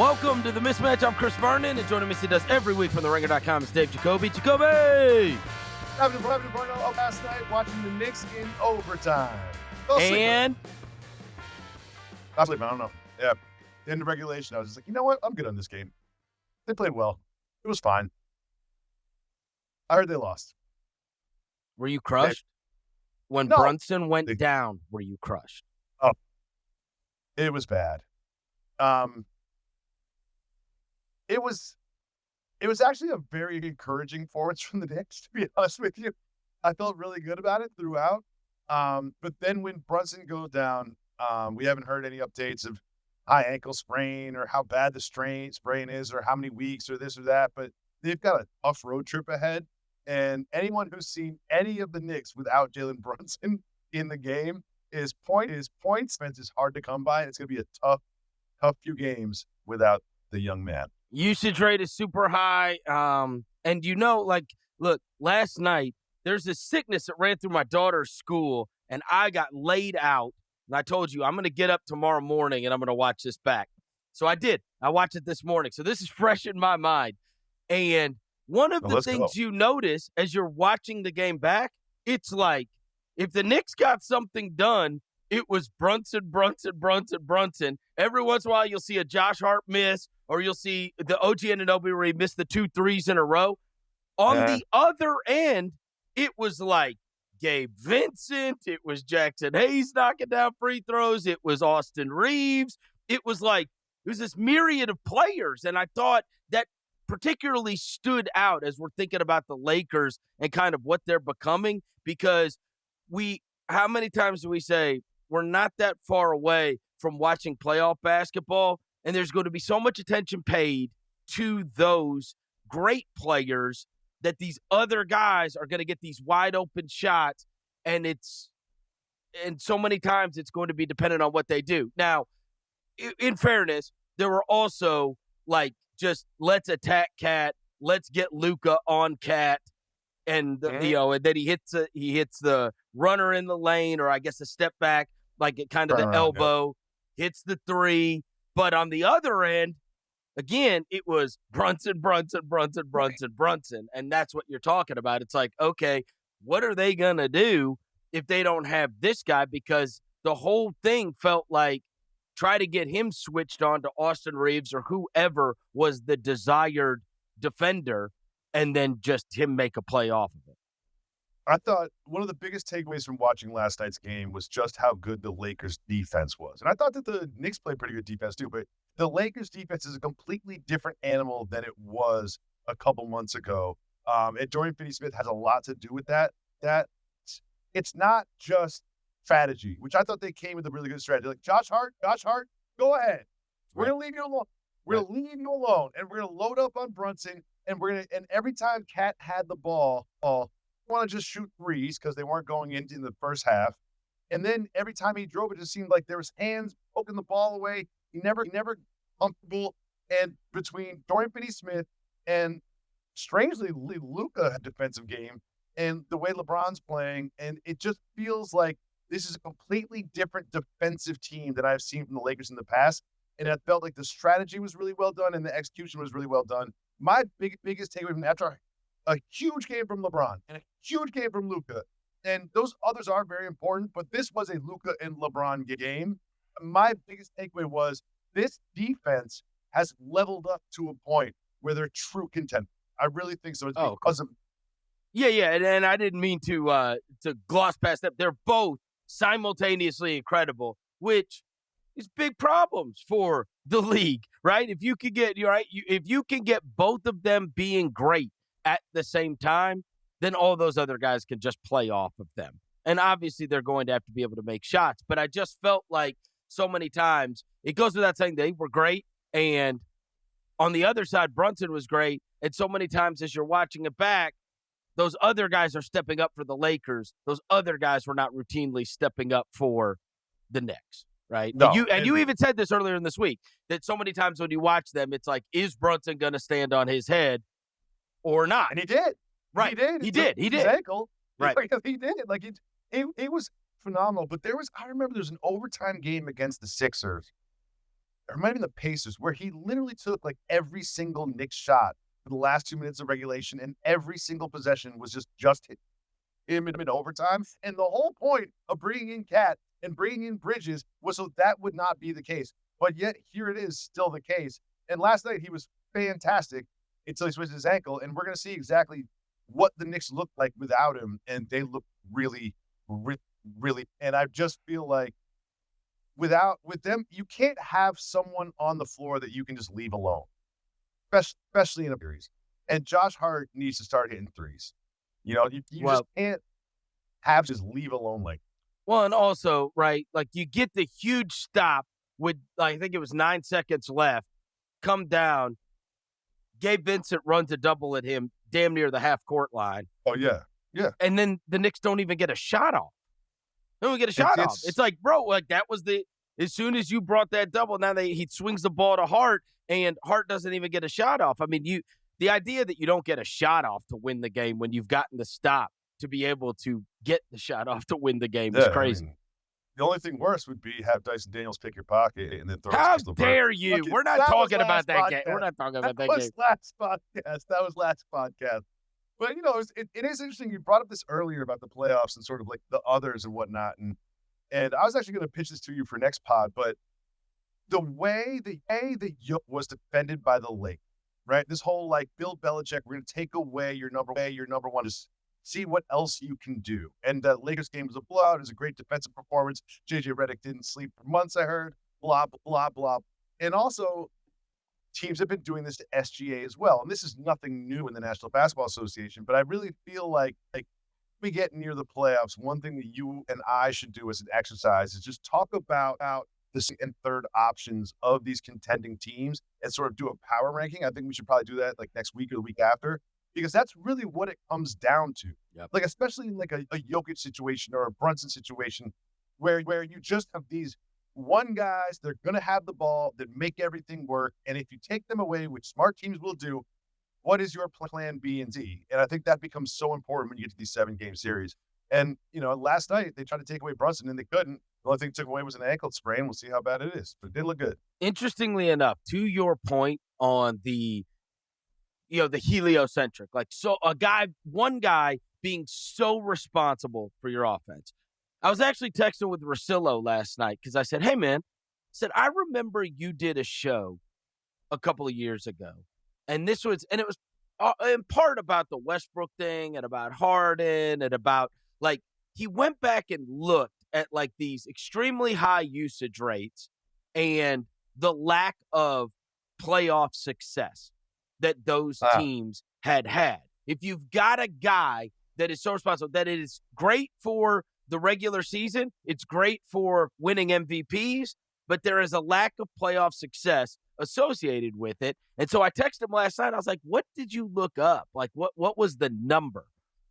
Welcome to the Mismatch. I'm Chris Vernon, and joining me as he does every week from TheRinger.com is Dave Jacoby. Jacoby! Having Verno last night watching the Knicks in overtime. And? I sleep, I don't know. Yeah. In the regulation, I was just like, you know what? I'm good on this game. They played well. It was fine. I heard they lost. Were you crushed? When No. Brunson went down, were you crushed? Oh. It was bad. It was actually a very encouraging performance from the Knicks, to be honest with you. I felt really good about it throughout. But then when Brunson goes down, we haven't heard any updates of high ankle sprain or how bad the sprain is or how many weeks or this or that. But they've got a tough road trip ahead. And anyone who's seen any of the Knicks without Jalen Brunson in the game, his points defense is hard to come by. And it's going to be a tough few games without the young man. Usage rate is super high. And look, last night, there's this sickness that ran through my daughter's school, and I got laid out. And I told you, I'm going to get up tomorrow morning, and I'm going to watch this back. So I did. I watched it this morning. So this is fresh in my mind. And one of the things you notice as you're watching the game back, it's like, if the Knicks got something done, it was Brunson. Every once in a while, you'll see a Josh Hart miss, or you'll see the OG Anunoby where he missed the 2 threes in a row. On the other end, it was like Gabe Vincent. It was Jackson Hayes knocking down free throws. It was Austin Reeves. It was this myriad of players. And I thought that particularly stood out as we're thinking about the Lakers and kind of what they're becoming, because how many times do we say we're not that far away from watching playoff basketball, and there's going to be so much attention paid to those great players that these other guys are going to get these wide open shots, and so many times it's going to be dependent on what they do. Now, in fairness, there were also just let's attack Cat, let's get Luka on Cat, and and then he hits the runner in the lane, or I guess a step back, kind of the elbow, hits the three. But on the other end, again, it was Brunson. And that's what you're talking about. It's like, okay, what are they going to do if they don't have this guy? Because the whole thing felt like try to get him switched on to Austin Reeves or whoever was the desired defender, and then just him make a play off of it. I thought one of the biggest takeaways from watching last night's game was just how good the Lakers' defense was. And I thought that the Knicks played pretty good defense too, but the Lakers' defense is a completely different animal than it was a couple months ago. And Dorian Finney-Smith has a lot to do with that. That it's not just strategy, which I thought they came with a really good strategy. Like, Josh Hart, go ahead. We're going to leave you alone. We're going to leave you alone, and we're going to load up on Brunson, and every time Cat had the ball, want to just shoot threes because they weren't going into the first half. And then every time he drove, it just seemed like there was hands poking the ball away. He never comfortable. And between Dorian Finney-Smith and, strangely, Luka had a defensive game, and the way LeBron's playing, and it just feels like this is a completely different defensive team that I've seen from the Lakers in the past. And it felt like the strategy was really well done and the execution was really well done. My biggest takeaway from after a huge game from LeBron and a huge game from Luka, and those others are very important, but this was a Luka and LeBron game. My biggest takeaway was this defense has leveled up to a point where they're true contenders. I really think so. It's because of and I didn't mean to gloss past that. They're both simultaneously incredible, which is big problems for the league, right? If you can get both of them being great at the same time, then all those other guys can just play off of them. And obviously they're going to have to be able to make shots. But I just felt like so many times, it goes without saying they were great. And on the other side, Brunson was great. And so many times as you're watching it back, those other guys are stepping up for the Lakers. Those other guys were not routinely stepping up for the Knicks, right? No, and you even said this earlier in this week, that so many times when you watch them, it's like, is Brunson going to stand on his head or not? And he did. Right. He did. His ankle. Right. He did. It was phenomenal. But I remember there was an overtime game against the Sixers. it might have been the Pacers, where he literally took like every single Knicks shot for the last 2 minutes of regulation, and every single possession was just hit him in overtime. And the whole point of bringing in Cat and bringing in Bridges was so that would not be the case. But yet here it is, still the case. And last night he was fantastic until he switched his ankle, and we're going to see exactly what the Knicks look like without him, and they look really, really. And I just feel like with them, you can't have someone on the floor that you can just leave alone, especially in a series. And Josh Hart needs to start hitting threes. You just can't have just leave alone like. Well, and also, right, like you get the huge stop with, I think it was 9 seconds left, come down. Gabe Vincent runs a double at him damn near the half-court line. Oh, yeah. Yeah. And then the Knicks don't even get a shot off. They don't get a shot off. It's like, bro, like that was as soon as you brought that double, now he swings the ball to Hart, and Hart doesn't even get a shot off. I mean, the idea that you don't get a shot off to win the game when you've gotten the stop to be able to get the shot off to win the game is crazy. I mean, the only thing worse would be have Dyson Daniels pick your pocket and then throw. How dare you? Okay, we're not talking about that game. We're not talking about that game. That was last podcast. But, it is interesting. You brought up this earlier about the playoffs and sort of like the others and whatnot. And I was actually going to pitch this to you for next pod, but the way the Yoke was defended by the Lakers, right? This whole like Bill Belichick, we're going to take away your number one, just see what else you can do. And the Lakers game was a blowout. It was a great defensive performance. JJ Redick didn't sleep for months, I heard. Blah, blah, blah. And also, teams have been doing this to SGA as well. And this is nothing new in the National Basketball Association, but I really feel like we get near the playoffs, one thing that you and I should do as an exercise is just talk about the second and third options of these contending teams and sort of do a power ranking. I think we should probably do that like next week or the week after, because that's really what it comes down to. Yep. Like, especially in like a Jokic situation or a Brunson situation where you just have these one guys, they're going to have the ball that make everything work. And if you take them away, which smart teams will do, what is your plan B and Z? And I think that becomes so important when you get to these 7-game series. And, last night they tried to take away Brunson and they couldn't. The only thing they took away was an ankle sprain. We'll see how bad it is, but it did look good. Interestingly enough, to your point on the heliocentric, like, so one guy being so responsible for your offense. I was actually texting with Rosillo last night because I said, hey, man, I remember you did a show a couple of years ago. And it was in part about the Westbrook thing and about Harden and about, like, he went back and looked at, like, these extremely high usage rates and the lack of playoff success that those teams had. If you've got a guy that is so responsible, that it is great for the regular season, it's great for winning MVPs, but there is a lack of playoff success associated with it. And so I texted him last night. I was like, what did you look up? Like, what was the number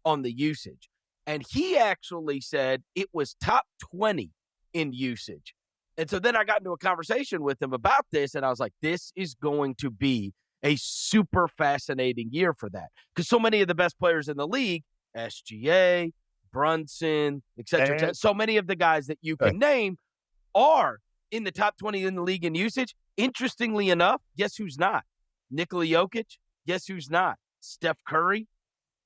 on the usage? And he actually said it was top 20 in usage. And so then I got into a conversation with him about this, and I was like, this is going to be a super fascinating year for that. Because so many of the best players in the league, SGA, Brunson, et cetera, so many of the guys that you can name are in the top 20 in the league in usage. Interestingly enough, guess who's not? Nikola Jokic. Guess who's not? Steph Curry.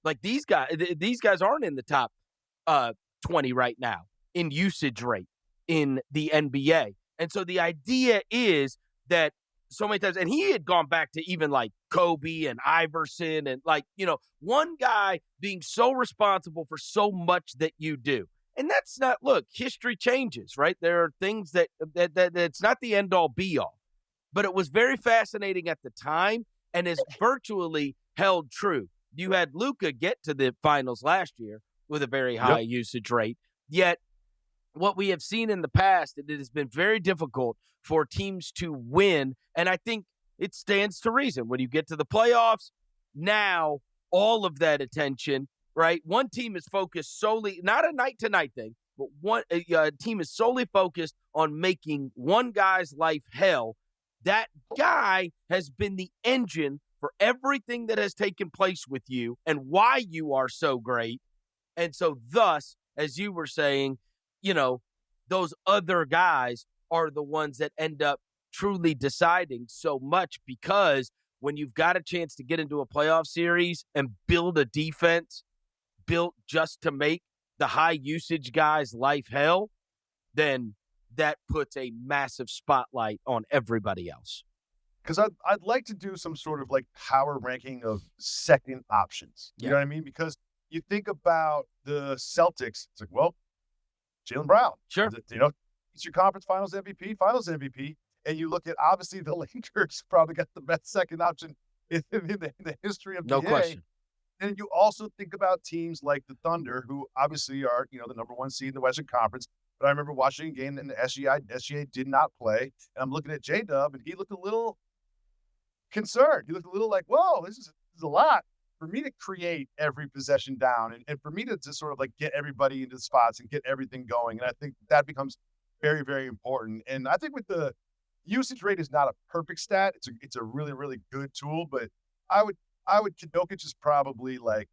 Like, these guys aren't in the top 20 right now in usage rate in the NBA. And so the idea is that so many times, and he had gone back to even like Kobe and Iverson and one guy being so responsible for so much that you do. And that's not, look, history changes, right? There are things that it's not the end all be all, but it was very fascinating at the time and is virtually held true. You had Luka get to the finals last year with a very high usage rate, yet what we have seen in the past, it has been very difficult for teams to win. And I think it stands to reason when you get to the playoffs. Now, all of that attention, right? One team is focused solely, not a night to night thing, but one team is solely focused on making one guy's life hell. That guy has been the engine for everything that has taken place with you and why you are so great. And so thus, as you were saying, those other guys are the ones that end up truly deciding so much, because when you've got a chance to get into a playoff series and build a defense built just to make the high usage guys' life hell, then that puts a massive spotlight on everybody else. Because I'd like to do some sort of like power ranking of second options. You know what I mean? Because you think about the Celtics, it's like, well, Jaylen Brown. Sure. It's your conference finals MVP. And you look at, obviously, the Lakers probably got the best second option in the history of the NBA. No question. And you also think about teams like the Thunder, who obviously are, the number one seed in the Western Conference. But I remember watching a game and the SGA did not play. And I'm looking at J-Dub, and he looked a little concerned. He looked a little like, whoa, this is a lot for me to create every possession down and for me to sort of like get everybody into the spots and get everything going. And I think that becomes very, very important. And I think with the usage rate is not a perfect stat. It's a really, really good tool, but I would Jokic is probably like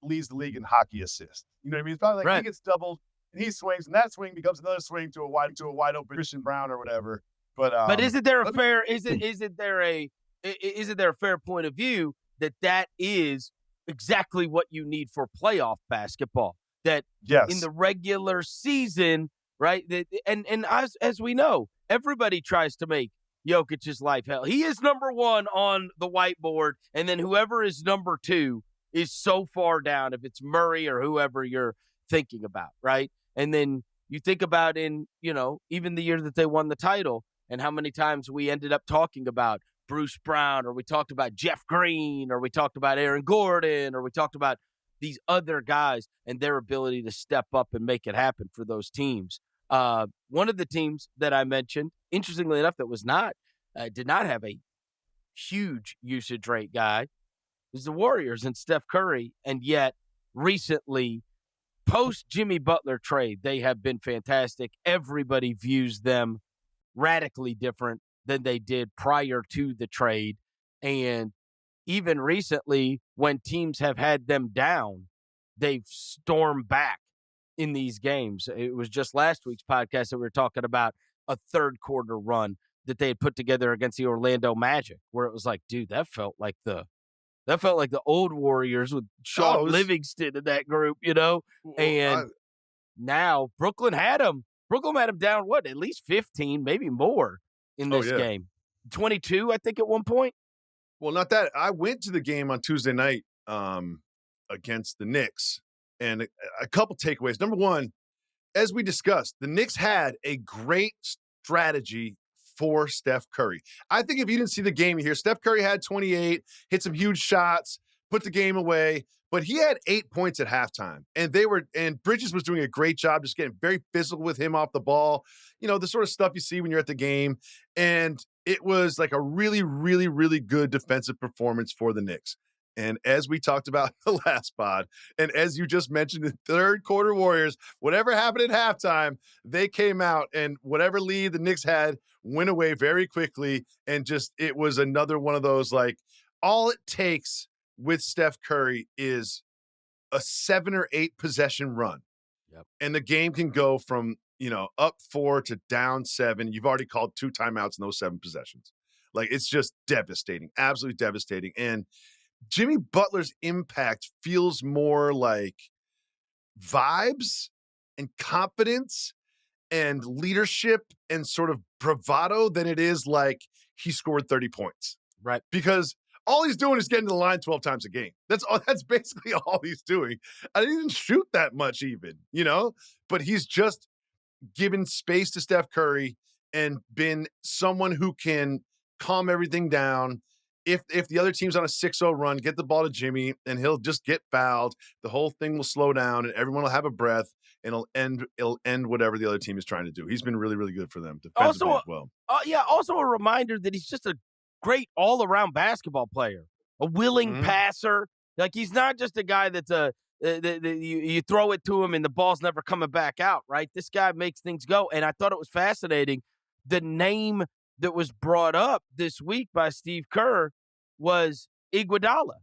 leads the league in hockey assists. You know what I mean? It's probably like He gets doubled and he swings, and that swing becomes another swing to a wide open Christian Brown or whatever. But isn't there a fair isn't there a fair point of view that is exactly what you need for playoff basketball? That in the regular season, right? And as we know, everybody tries to make Jokic's life hell. He is number one on the whiteboard, and then whoever is number two is so far down, if it's Murray or whoever you're thinking about, right? And then you think about even the year that they won the title and how many times we ended up talking about Bruce Brown, or we talked about Jeff Green, or we talked about Aaron Gordon, or we talked about these other guys and their ability to step up and make it happen for those teams. One of the teams that I mentioned, interestingly enough, that did not have a huge usage rate guy, is the Warriors and Steph Curry. And yet recently, post Jimmy Butler trade, they have been fantastic. Everybody views them radically different than they did prior to the trade. And even recently, when teams have had them down, they've stormed back in these games. It was just last week's podcast that we were talking about a third quarter run that they had put together against the Orlando Magic, where it was like, dude, that felt like the old Warriors with Sean Livingston in that group, and now Brooklyn had them down, at least 15, maybe more in this game. 22, I think, at one point. Well, not that. I went to the game on Tuesday night against the Knicks, and a couple takeaways. Number one, as we discussed, the Knicks had a great strategy for Steph Curry. I think if you didn't see the game here, Steph Curry had 28, hit some huge shots, put the game away, but he had 8 points at halftime. And Bridges was doing a great job just getting very physical with him off the ball. The sort of stuff you see when you're at the game. And it was like a really, really, really good defensive performance for the Knicks. And as we talked about the last pod, and as you just mentioned, the third quarter Warriors, whatever happened at halftime, they came out, and whatever lead the Knicks had went away very quickly. And it was another one of those, like, all it takes with Steph Curry is a 7 or 8 possession run. Yep. And the game can go from, up 4 to down 7. You've already called 2 timeouts in those 7 possessions. Like, it's just devastating, absolutely devastating. And Jimmy Butler's impact feels more like vibes and confidence and leadership and sort of bravado than it is like he scored 30 points. Right. Because all he's doing is getting to the line 12 times a game. That's basically all he's doing. I didn't shoot that much even, but he's just given space to Steph Curry and been someone who can calm everything down. If the other team's on a 6-0 run, get the ball to Jimmy, and he'll just get fouled. The whole thing will slow down, and everyone will have a breath, and it'll end whatever the other team is trying to do. He's been really, really good for them defensively as well. Also a reminder that he's just a great all-around basketball player, a willing passer. Like, he's not just a guy that's you throw it to him and the ball's never coming back out, right? This guy makes things go, and I thought it was fascinating. The name that was brought up this week by Steve Kerr was Iguodala,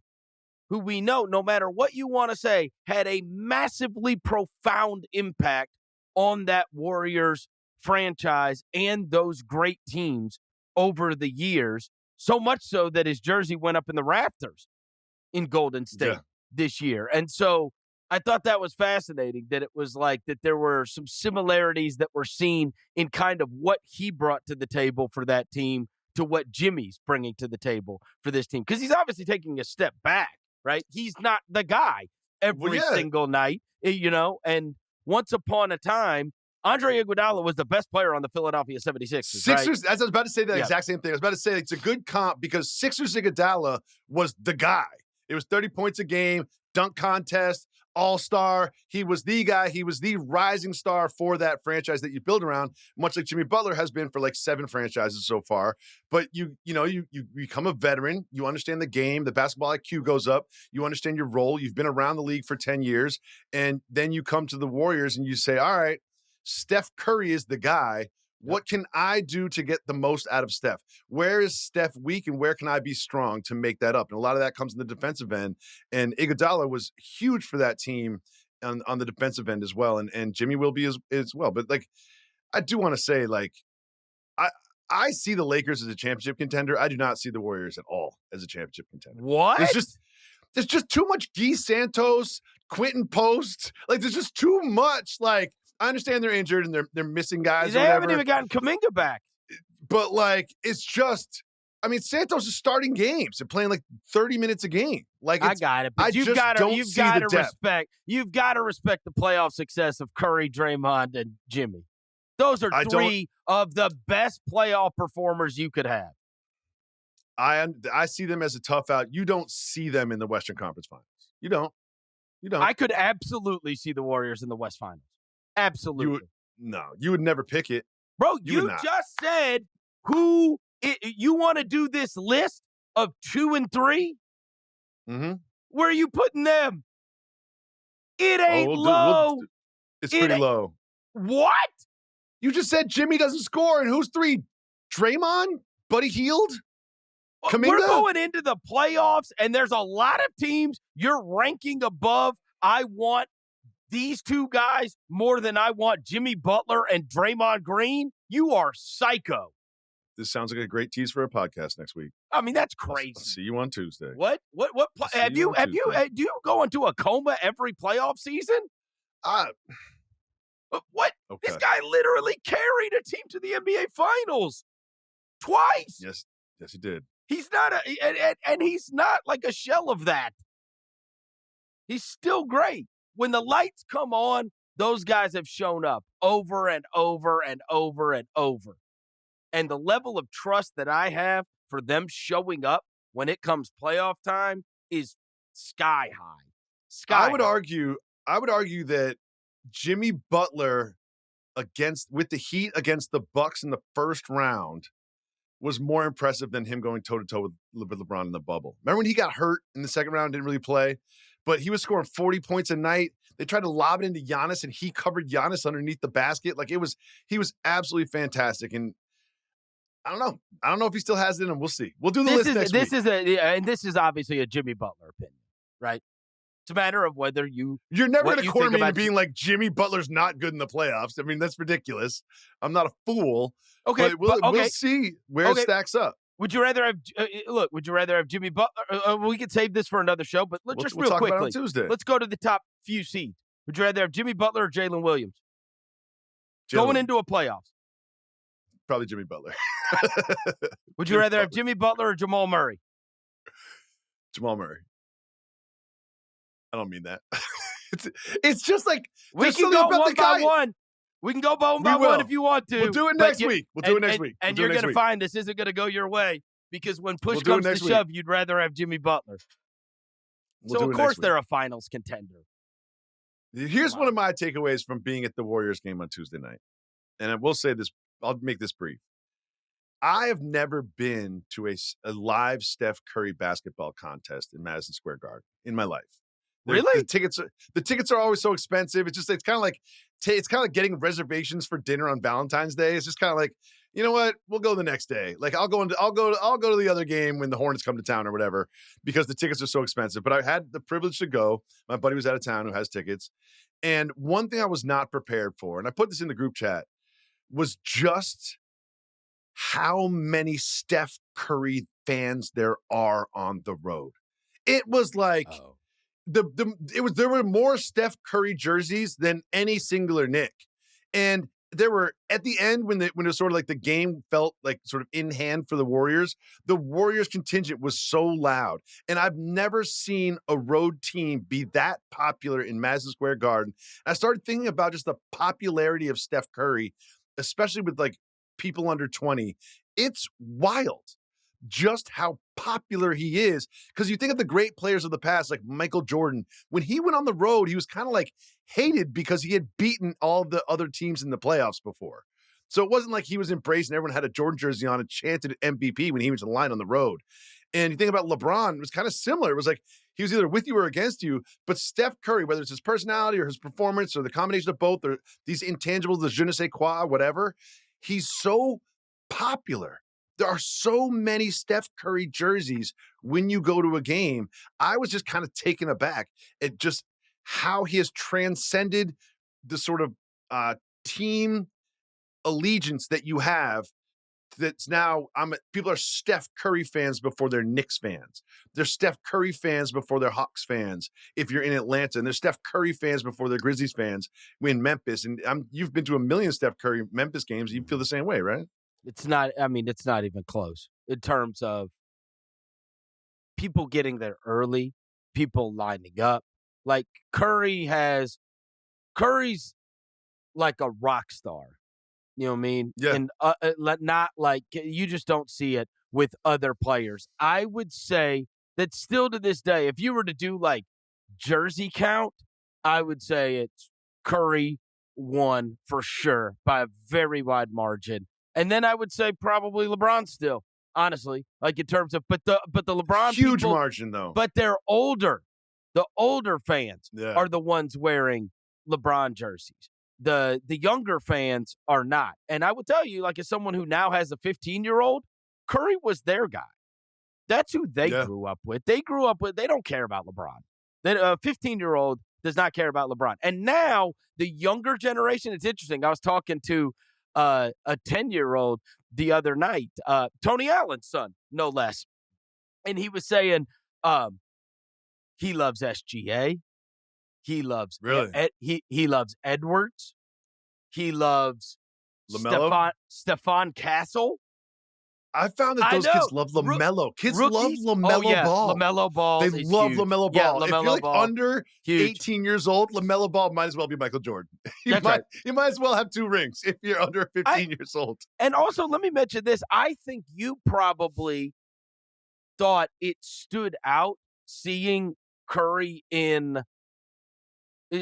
who we know, no matter what you want to say, had a massively profound impact on that Warriors franchise and those great teams over the years, so much so that his jersey went up in the rafters in Golden State this year. And so I thought that was fascinating, that it was like that there were some similarities that were seen in kind of what he brought to the table for that team to what Jimmy's bringing to the table for this team. Because he's obviously taking a step back, right? He's not the guy every single night, and once upon a time, Andre Iguodala was the best player on the Philadelphia 76ers. Sixers, as I was about to say the exact same thing. I was about to say it's a good comp because Sixers Iguodala was the guy. It was 30 points a game, dunk contest, all-star. He was the guy. He was the rising star for that franchise that you build around, much like Jimmy Butler has been for like 7 franchises so far. But you become a veteran. You understand the game. The basketball IQ goes up. You understand your role. You've been around the league for 10 years. And then you come to the Warriors and you say, all right, Steph Curry is the guy. What can I do to get the most out of Steph? Where is Steph weak and where can I be strong to make that up? And a lot of that comes in the defensive end. And Iguodala was huge for that team on the defensive end as well. And Jimmy will be as well. But like, I do want to say, like, I see the Lakers as a championship contender. I do not see the Warriors at all as a championship contender. What? There's just too much Guy Santos, Quentin Post. Like, there's just too much. Like, I understand they're injured and they're missing guys. They haven't even gotten Kuminga back. But like, it's just, I mean, Santos is starting games and playing like 30 minutes a game. Like, I got it, but you've got to respect the playoff success of Curry, Draymond, and Jimmy. Those are three of the best playoff performers you could have. I see them as a tough out. You don't see them in the Western Conference Finals. You don't. I could absolutely see the Warriors in the West Finals. Absolutely. You would never pick it. Bro, you just said you want to do this list of 2 and 3? Mm-hmm. Where are you putting them? It ain't low. It's pretty low. What? You just said Jimmy doesn't score, and who's 3? Draymond? Buddy Hield? Kuminga? We're going into the playoffs, and there's a lot of teams you're ranking above. I want these 2 guys more than I want Jimmy Butler and Draymond Green. You are psycho. This sounds like a great tease for a podcast next week. I mean, that's crazy. I'll see you on Tuesday. What do you go into a coma every playoff season? What? Okay. This guy literally carried a team to the NBA Finals twice. Yes, he did. He's not and he's not like a shell of that. He's still great. When the lights come on, those guys have shown up over and over and over and over. And the level of trust that I have for them showing up when it comes playoff time is sky high. I would argue that Jimmy Butler with the Heat against the Bucks in the first round was more impressive than him going toe-to-toe with LeBron in the bubble. Remember when he got hurt in the second round, didn't really play? But he was scoring 40 points a night. They tried to lob it into Giannis, and he covered Giannis underneath the basket. Like, he was absolutely fantastic. And I don't know if he still has it in him. We'll see. We'll do the list next week. This is obviously a Jimmy Butler opinion, right? It's a matter of whether you're never going to corner me into being like Jimmy Butler's not good in the playoffs. I mean, that's ridiculous. I'm not a fool. Okay, but we'll see where it stacks up. Would you rather have Jimmy Butler? We could save this for another show, but we'll real talk quickly, about it on Tuesday. Let's go to the top few seeds. Would you rather have Jimmy Butler or Jalen Williams going into a playoffs? Probably Jimmy Butler. Would you rather have Jimmy Butler or Jamal Murray? Jamal Murray. I don't mean that. It's just like we can go one by one. We can go one by one if you want to. We'll do it next week. And you're going to find this isn't going to go your way because when push comes to shove, you'd rather have Jimmy Butler. So, of course, they're a finals contender. Here's one of my takeaways from being at the Warriors game on Tuesday night. And I will say this. I'll make this brief. I have never been to a live Steph Curry basketball contest in Madison Square Garden in my life. Really? The tickets are always so expensive. It's kind of like getting reservations for dinner on Valentine's Day. It's just kind of like, you know what? We'll go the next day. Like I'll go to the other game when the Hornets come to town or whatever, because the tickets are so expensive. But I had the privilege to go. My buddy was out of town who has tickets. And one thing I was not prepared for, and I put this in the group chat, was just how many Steph Curry fans there are on the road. It was like there were more Steph Curry jerseys than any singular Knick. And there were at the end when it was sort of like the game felt like sort of in hand for the Warriors contingent was so loud. And I've never seen a road team be that popular in Madison Square Garden. I started thinking about just the popularity of Steph Curry, especially with like people under 20. It's wild just how popular he is. Because you think of the great players of the past, like Michael Jordan, when he went on the road, he was kind of like hated because he had beaten all the other teams in the playoffs before. So it wasn't like he was embraced and everyone had a Jordan jersey on and chanted MVP when he was in line on the road. And you think about LeBron, it was kind of similar. It was like he was either with you or against you. But Steph Curry, whether it's his personality or his performance or the combination of both or these intangibles, the je ne sais quoi, whatever, he's so popular. There are so many Steph Curry jerseys when you go to a game. I was just kind of taken aback at just how he has transcended the sort of team allegiance that you have. That's now people are Steph Curry fans before they're Knicks fans. They're Steph Curry fans before they're Hawks fans. If you're in Atlanta, and they're Steph Curry fans before they're Grizzlies fans in Memphis. And you've been to a million Steph Curry Memphis games. You feel the same way, right? It's not even close in terms of people getting there early, people lining up. Like Curry's like a rock star. You know what I mean? Yeah. And not like you just don't see it with other players. I would say that still to this day, if you were to do like jersey count, I would say it's Curry won for sure by a very wide margin. And then I would say probably LeBron still, honestly, like in terms of, but the LeBron huge people, margin though. But they're older. The older fans Yeah. are the ones wearing LeBron jerseys. The younger fans are not. And I would tell you, like as someone who now has a 15-year-old, Curry was their guy. That's who they grew up with. They don't care about LeBron. A 15-year-old does not care about LeBron. And now the younger generation, it's interesting. I was talking to a 10-year-old the other night, Tony Allen's son, no less. And he was saying he loves SGA. He loves he loves Edwards. He loves Stephon Castle. I found that those kids love LaMelo. Kids love LaMelo Ball. LaMelo Ball. They love LaMelo Ball. Yeah, if you're like under 18 years old, LaMelo Ball might as well be Michael Jordan. You might as well have 2 rings if you're under 15 years old. And also, let me mention this. I think you probably thought it stood out seeing Curry in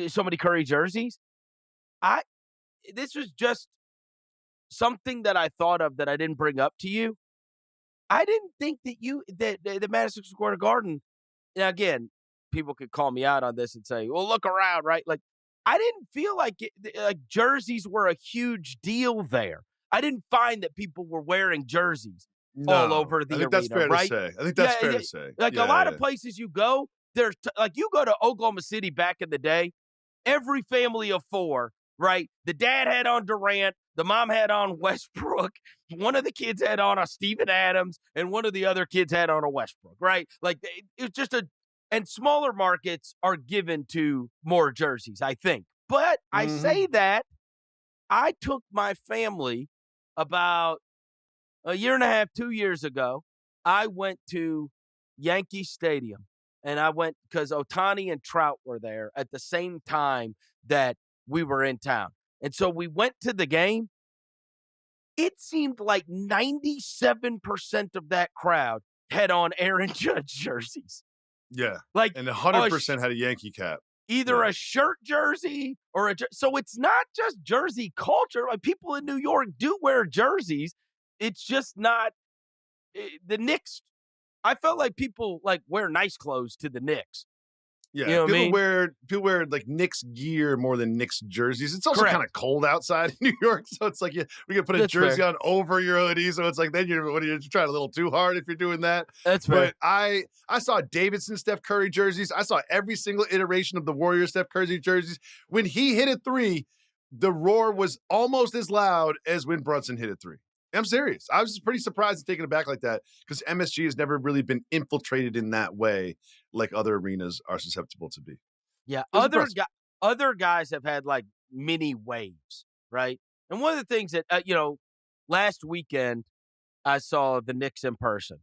so many Curry jerseys. This was just something that I thought of that I didn't bring up to you. I didn't think that the Madison Square Garden, and again, people could call me out on this and say, well, look around, right? Like, I didn't feel like jerseys were a huge deal there. I didn't find that people were wearing jerseys all over the arena, that's fair right? to say. I think that's fair to say. Like a lot of places you go, there's like you go to Oklahoma City back in the day, every family of 4, right? The dad had on Durant, the mom had on Westbrook, one of the kids had on a Steven Adams, and one of the other kids had on a Westbrook, right? Like it's just and smaller markets are given to more jerseys, I think. But I say that I took my family about a year and a half, 2 years ago. I went to Yankee Stadium, and I went because Ohtani and Trout were there at the same time that we were in town. And so we went to the game. It seemed like 97% of that crowd had on Aaron Judge jerseys. Yeah. Like, and 100% had a Yankee cap. Either a shirt jersey or so it's not just jersey culture. Like people in New York do wear jerseys. It's just not the Knicks. I felt like people like wear nice clothes to the Knicks. Yeah, you know people wear like Knicks gear more than Knicks jerseys. It's also kind of cold outside in New York, so it's like we can put a jersey on over your hoodie. So it's like then you're trying a little too hard if you're doing that. That's fair. But I saw Davidson Steph Curry jerseys. I saw every single iteration of the Warriors Steph Curry jerseys. When he hit a 3, the roar was almost as loud as when Brunson hit a 3. I'm serious. I was pretty surprised and taken aback like that because MSG has never really been infiltrated in that way like other arenas are susceptible to be. Yeah, Impressive. other guys have had like mini waves, right? And one of the things that last weekend I saw the Knicks in person,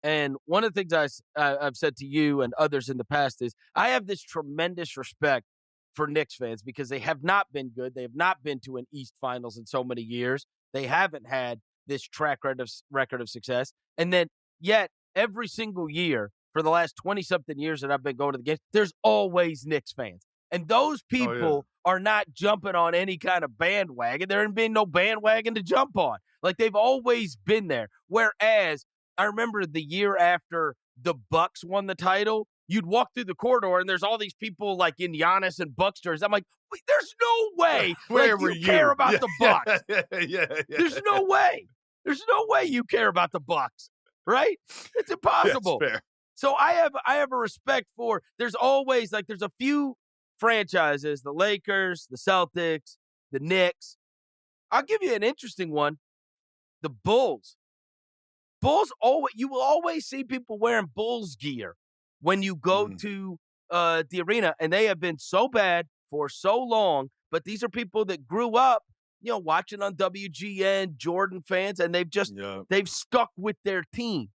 and one of the things I've said to you and others in the past is I have this tremendous respect for Knicks fans because they have not been good. They have not been to an East Finals in so many years. They haven't had this track record of success. And then yet every single year for the last 20-something years that I've been going to the games, there's always Knicks fans. And those people are not jumping on any kind of bandwagon. There ain't been no bandwagon to jump on. Like, they've always been there. Whereas I remember the year after the Bucks won the title, you'd walk through the corridor and there's all these people like in Giannis and Bucks jerseys. I'm like, wait, there's no way you care about the Bucks. Yeah. There's no way. There's no way you care about the Bucks, right? It's impossible. That's fair. So I have a respect for. There's always there's a few franchises: the Lakers, the Celtics, the Knicks. I'll give you an interesting one: the Bulls. You will always see people wearing Bulls gear when you go to the arena, and they have been so bad for so long. But these are people that grew up, watching on WGN, Jordan fans, and they've stuck with their team.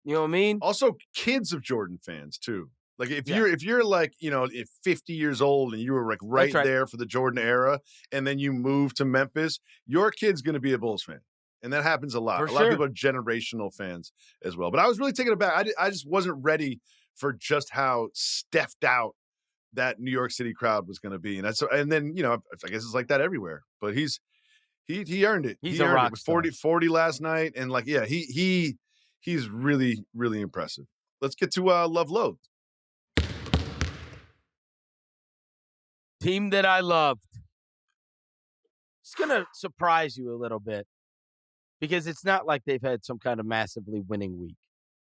You know what I mean? Also, kids of Jordan fans too. Like if you're like, 50 years old and you were like right there for the Jordan era, and then you move to Memphis, your kid's going to be a Bulls fan. And that happens a lot. A lot of people are generational fans as well. But I was really taken aback. I just wasn't ready for just how stuffed out that New York City crowd was going to be. And then, I guess it's like that everywhere. But he earned it. He's a rock star. It was 40 last night. And he's really, really impressive. Let's get to Love Loathed. Team that I loved. It's going to surprise you a little bit because it's not like they've had some kind of massively winning week.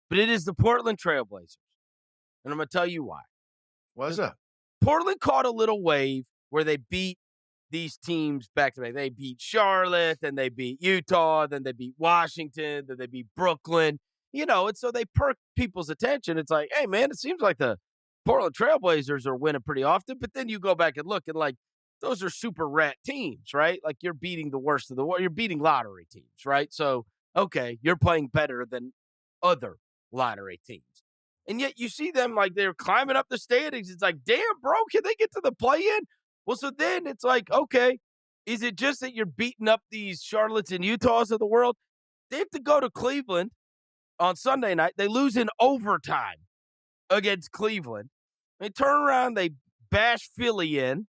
But it is the Portland Trailblazers. And I'm going to tell you why. Why is that? Portland caught a little wave where they beat these teams back to back. They beat Charlotte, then they beat Utah, then they beat Washington, then they beat Brooklyn. And so they perk people's attention. It's like, hey, man, it seems like the Portland Trailblazers are winning pretty often. But then you go back and look, and those are super rat teams, right? Like, you're beating the worst of the world. You're beating lottery teams, right? So, okay, you're playing better than other lottery teams. And yet you see them they're climbing up the standings. It's like, damn, bro, can they get to the play-in? Well, so then it's like, okay, is it just that you're beating up these Charlottes and Utahs of the world? They have to go to Cleveland on Sunday night. They lose in overtime against Cleveland. They turn around, they bash Philly in,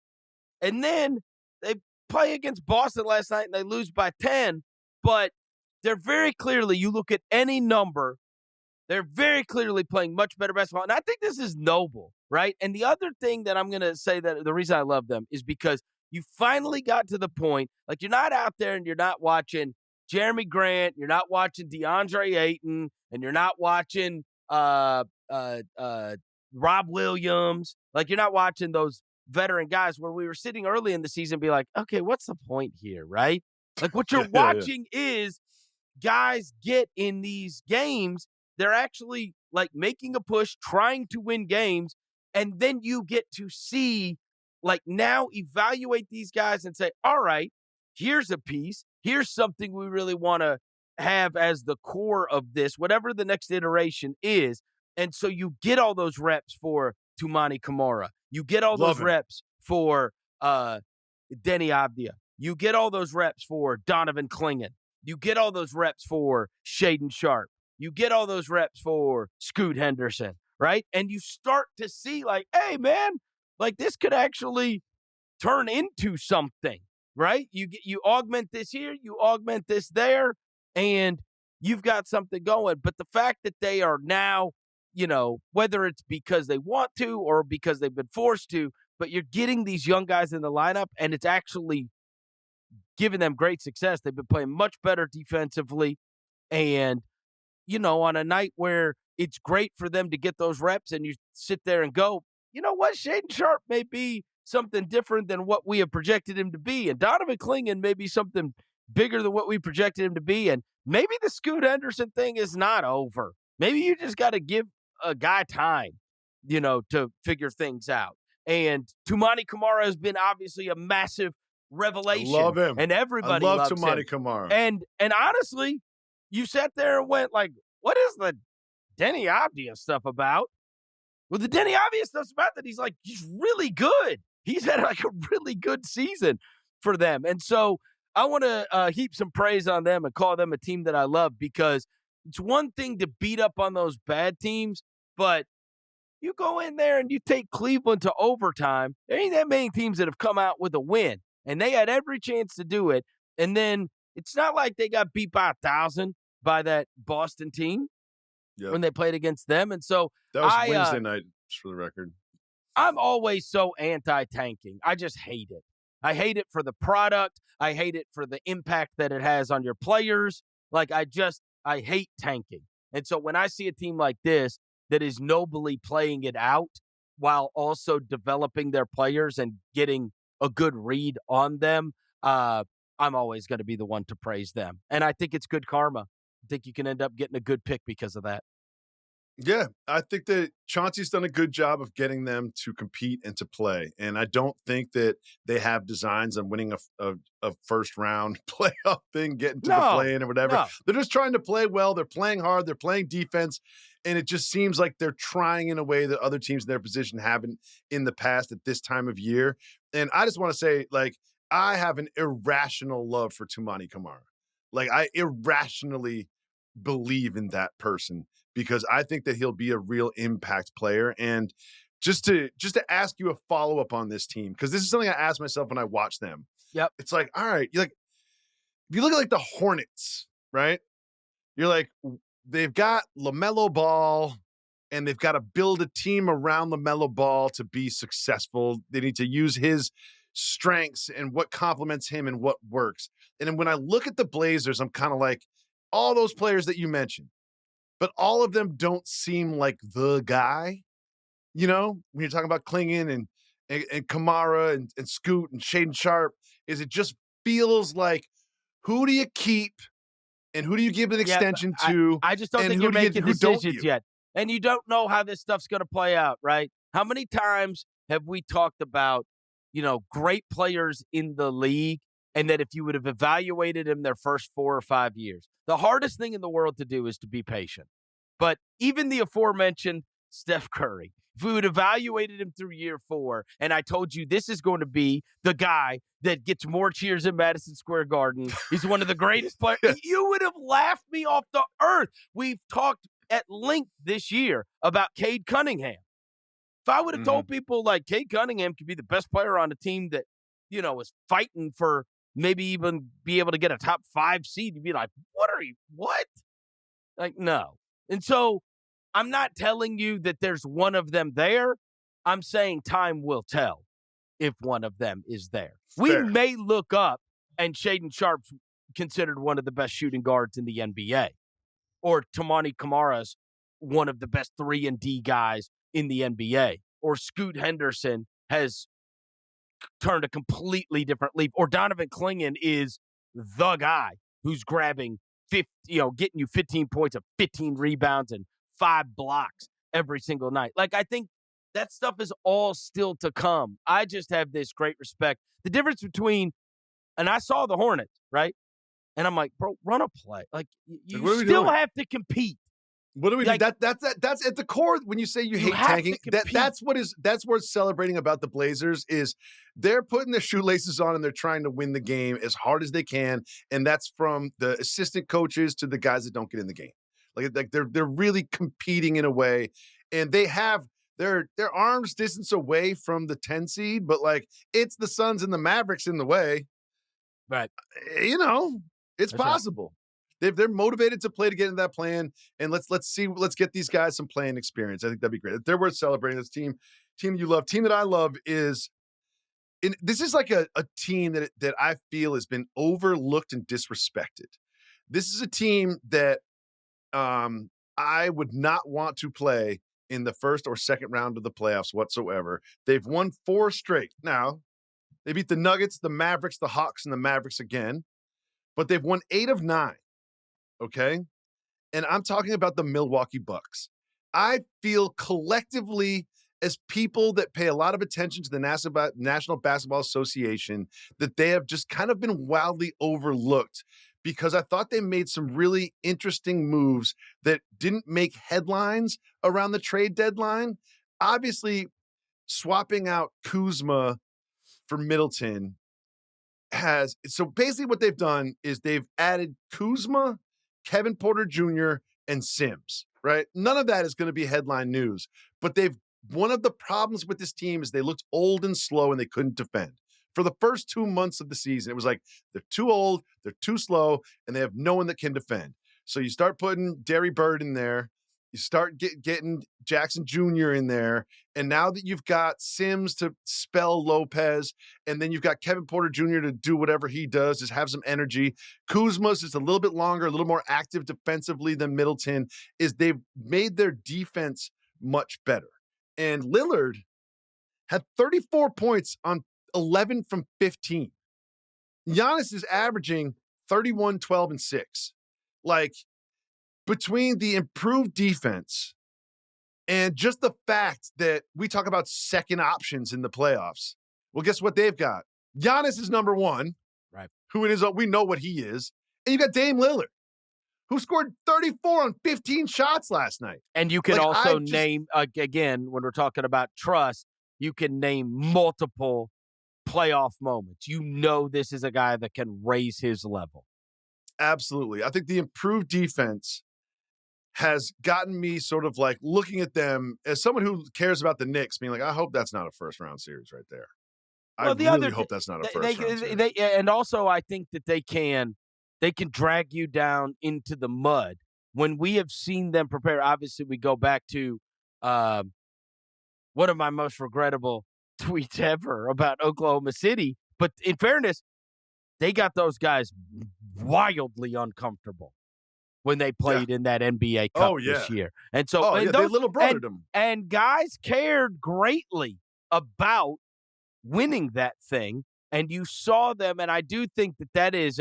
and then they play against Boston last night and they lose by 10. But they're very clearly, you look at any number, they're very clearly playing much better basketball. And I think this is noble, right? And the other thing that I'm going to say that the reason I love them is because you finally got to the point, you're not out there and you're not watching Jeremy Grant, you're not watching DeAndre Ayton, and you're not watching Rob Williams. You're not watching those veteran guys where we were sitting early in the season and be like, okay, what's the point here, right? What you're watching is guys get in these games. They're actually making a push, trying to win games. And then you get to see, now evaluate these guys and say, all right, here's a piece. Here's something we really want to have as the core of this, whatever the next iteration is. And so you get all those reps for Toumani Camara. You get all those reps for Denny Avdia. You get all those reps for Donovan Clingan. You get all those reps for Shaedon Sharpe. You get all those reps for Scoot Henderson, right? And you start to see hey, man, this could actually turn into something, right? You augment this here, you augment this there, and you've got something going. But the fact that they are now, whether it's because they want to or because they've been forced to, but you're getting these young guys in the lineup, and it's actually giving them great success. They've been playing much better defensively, and on a night where it's great for them to get those reps and you sit there and go, you know what, Shaedon Sharpe may be something different than what we have projected him to be. And Donovan Clingan may be something bigger than what we projected him to be. And maybe the Scoot Henderson thing is not over. Maybe you just got to give a guy time, to figure things out. And Toumani Camara has been obviously a massive revelation. I love him. And everybody loves loves Toumani him. Camara. And honestly, you sat there and went like, what is the Denny Avdia stuff about? Well, the Denny Avdia stuff's about that he's really good. He's had like a really good season for them. And so I want to heap some praise on them and call them a team that I love, because it's one thing to beat up on those bad teams, but you go in there and you take Cleveland to overtime. There ain't that many teams that have come out with a win, and they had every chance to do it. And then it's not like they got beat by 1,000 by that Boston team when they played against them. And so that was Wednesday night, just for the record. I'm always so anti-tanking. I just hate it. I hate it for the product. I hate it for the impact that it has on your players. I hate tanking. And so when I see a team like this that is nobly playing it out while also developing their players and getting a good read on them, I'm always going to be the one to praise them. And I think it's good karma. I think you can end up getting a good pick because of that. Yeah, I think that Chauncey's done a good job of getting them to compete and to play. And I don't think that they have designs on winning a first round playoff thing, getting to the play-in or whatever. No. They're just trying to play well. They're playing hard. They're playing defense. And it just seems like they're trying in a way that other teams in their position haven't in the past at this time of year. And I just want to say, I have an irrational love for Toumani Camara. I irrationally believe in that person, because I think that he'll be a real impact player. And just to ask you a follow-up on this team, because this is something I ask myself when I watch them. Yep. It's like, all right, if you look at the Hornets, right? You're like, they've got LaMelo Ball, and they've got to build a team around LaMelo Ball to be successful. They need to use his strengths and what complements him and what works. And then when I look at the Blazers, I'm kind of like, all those players that you mentioned, but all of them don't seem like the guy, when you're talking about Klingon and Kamara and Scoot and Shaden Sharp, it just feels like, who do you keep and who do you give an extension to? I just don't think you're making decisions yet. And you don't know how this stuff's going to play out, right? How many times have we talked about, great players in the league, and that if you would have evaluated them their first 4 or 5 years, the hardest thing in the world to do is to be patient. But even the aforementioned Steph Curry, if we would have evaluated him through year 4, and I told you this is going to be the guy that gets more cheers in Madison Square Garden, he's one of the greatest players, you would have laughed me off the earth. We've talked at length this year about Cade Cunningham. If I would have told people Cade Cunningham could be the best player on a team that, is fighting for maybe even be able to get a top 5 seed, you'd be like, what? No. And so I'm not telling you that there's one of them there. I'm saying time will tell if one of them is there. Fair. We may look up and Shaden Sharp's considered one of the best shooting guards in the NBA, or Toumani Camara's one of the best 3-and-D guys in the NBA, or Scoot Henderson has turned a completely different leap, or Donovan Clingan is the guy who's grabbing getting you 15 points of 15 rebounds and 5 blocks every single night. I think that stuff is all still to come. I just have this great respect. The difference between, and I saw the Hornets, right? And I'm like, bro, run a play. You still have to compete. What do we do? That's at the core. When you say you hate tanking, that's what's celebrating about the Blazers is they're putting their shoelaces on and they're trying to win the game as hard as they can. And that's from the assistant coaches to the guys that don't get in the game. They're really competing in a way, and they have their arms distance away from the 10 seed, but it's the Suns and the Mavericks in the way. Right. It's possible. Right. They're motivated to play to get into that plan, and let's get these guys some playing experience. I think that'd be great. They're worth celebrating. This team you love, team that I love is, this is like a team that I feel has been overlooked and disrespected. This is a team that I would not want to play in the first or second round of the playoffs whatsoever. They've won 4 straight. Now, they beat the Nuggets, the Mavericks, the Hawks, and the Mavericks again. but they've won 8 of 9. Okay? And I'm talking about the Milwaukee Bucks. I feel collectively, as people that pay a lot of attention to the National Basketball Association, that they have just kind of been wildly overlooked because I thought they made some really interesting moves that didn't make headlines around the trade deadline. Obviously, swapping out Kuzma for Middleton so basically what they've done is they've added Kuzma, Kevin Porter Jr., and Sims, right? None of that is going to be headline news, but one of the problems with this team is they looked old and slow and they couldn't defend. For the first 2 months of the season, it was like, they're too old, they're too slow, and they have no one that can defend. So you start putting Derry Bird in there, you start getting Jackson Jr. in there, and now that you've got Sims to spell Lopez, and then you've got Kevin Porter Jr. to do whatever he does, just have some energy. Kuzma's just a little bit longer, a little more active defensively than Middleton, is they've made their defense much better. And Lillard had 34 points on 11 from 15. Giannis is averaging 31, 12, and 6. Like, between the improved defense and just the fact that we talk about second options in the playoffs, well, guess what they've got? Giannis is number one, right? Who it is, we know what he is. And you got Dame Lillard, who scored 34 on 15 shots last night. And you can also name, again, when we're talking about trust, you can name multiple playoff moments. You know this is a guy that can raise his level. Absolutely. I think the improved defense has gotten me sort of like looking at them as someone who cares about the Knicks, being like, I hope that's not a first-round series right there. Well, I really hope that's not a first-round series. And also, I think that they can drag you down into the mud. When we have seen them prepare, obviously we go back to one of my most regrettable tweets ever about Oklahoma City. But in fairness, they got those guys wildly uncomfortable when they played in that NBA Cup this year. And so they little brothered them. And guys cared greatly about winning that thing. And you saw them, and I do think that it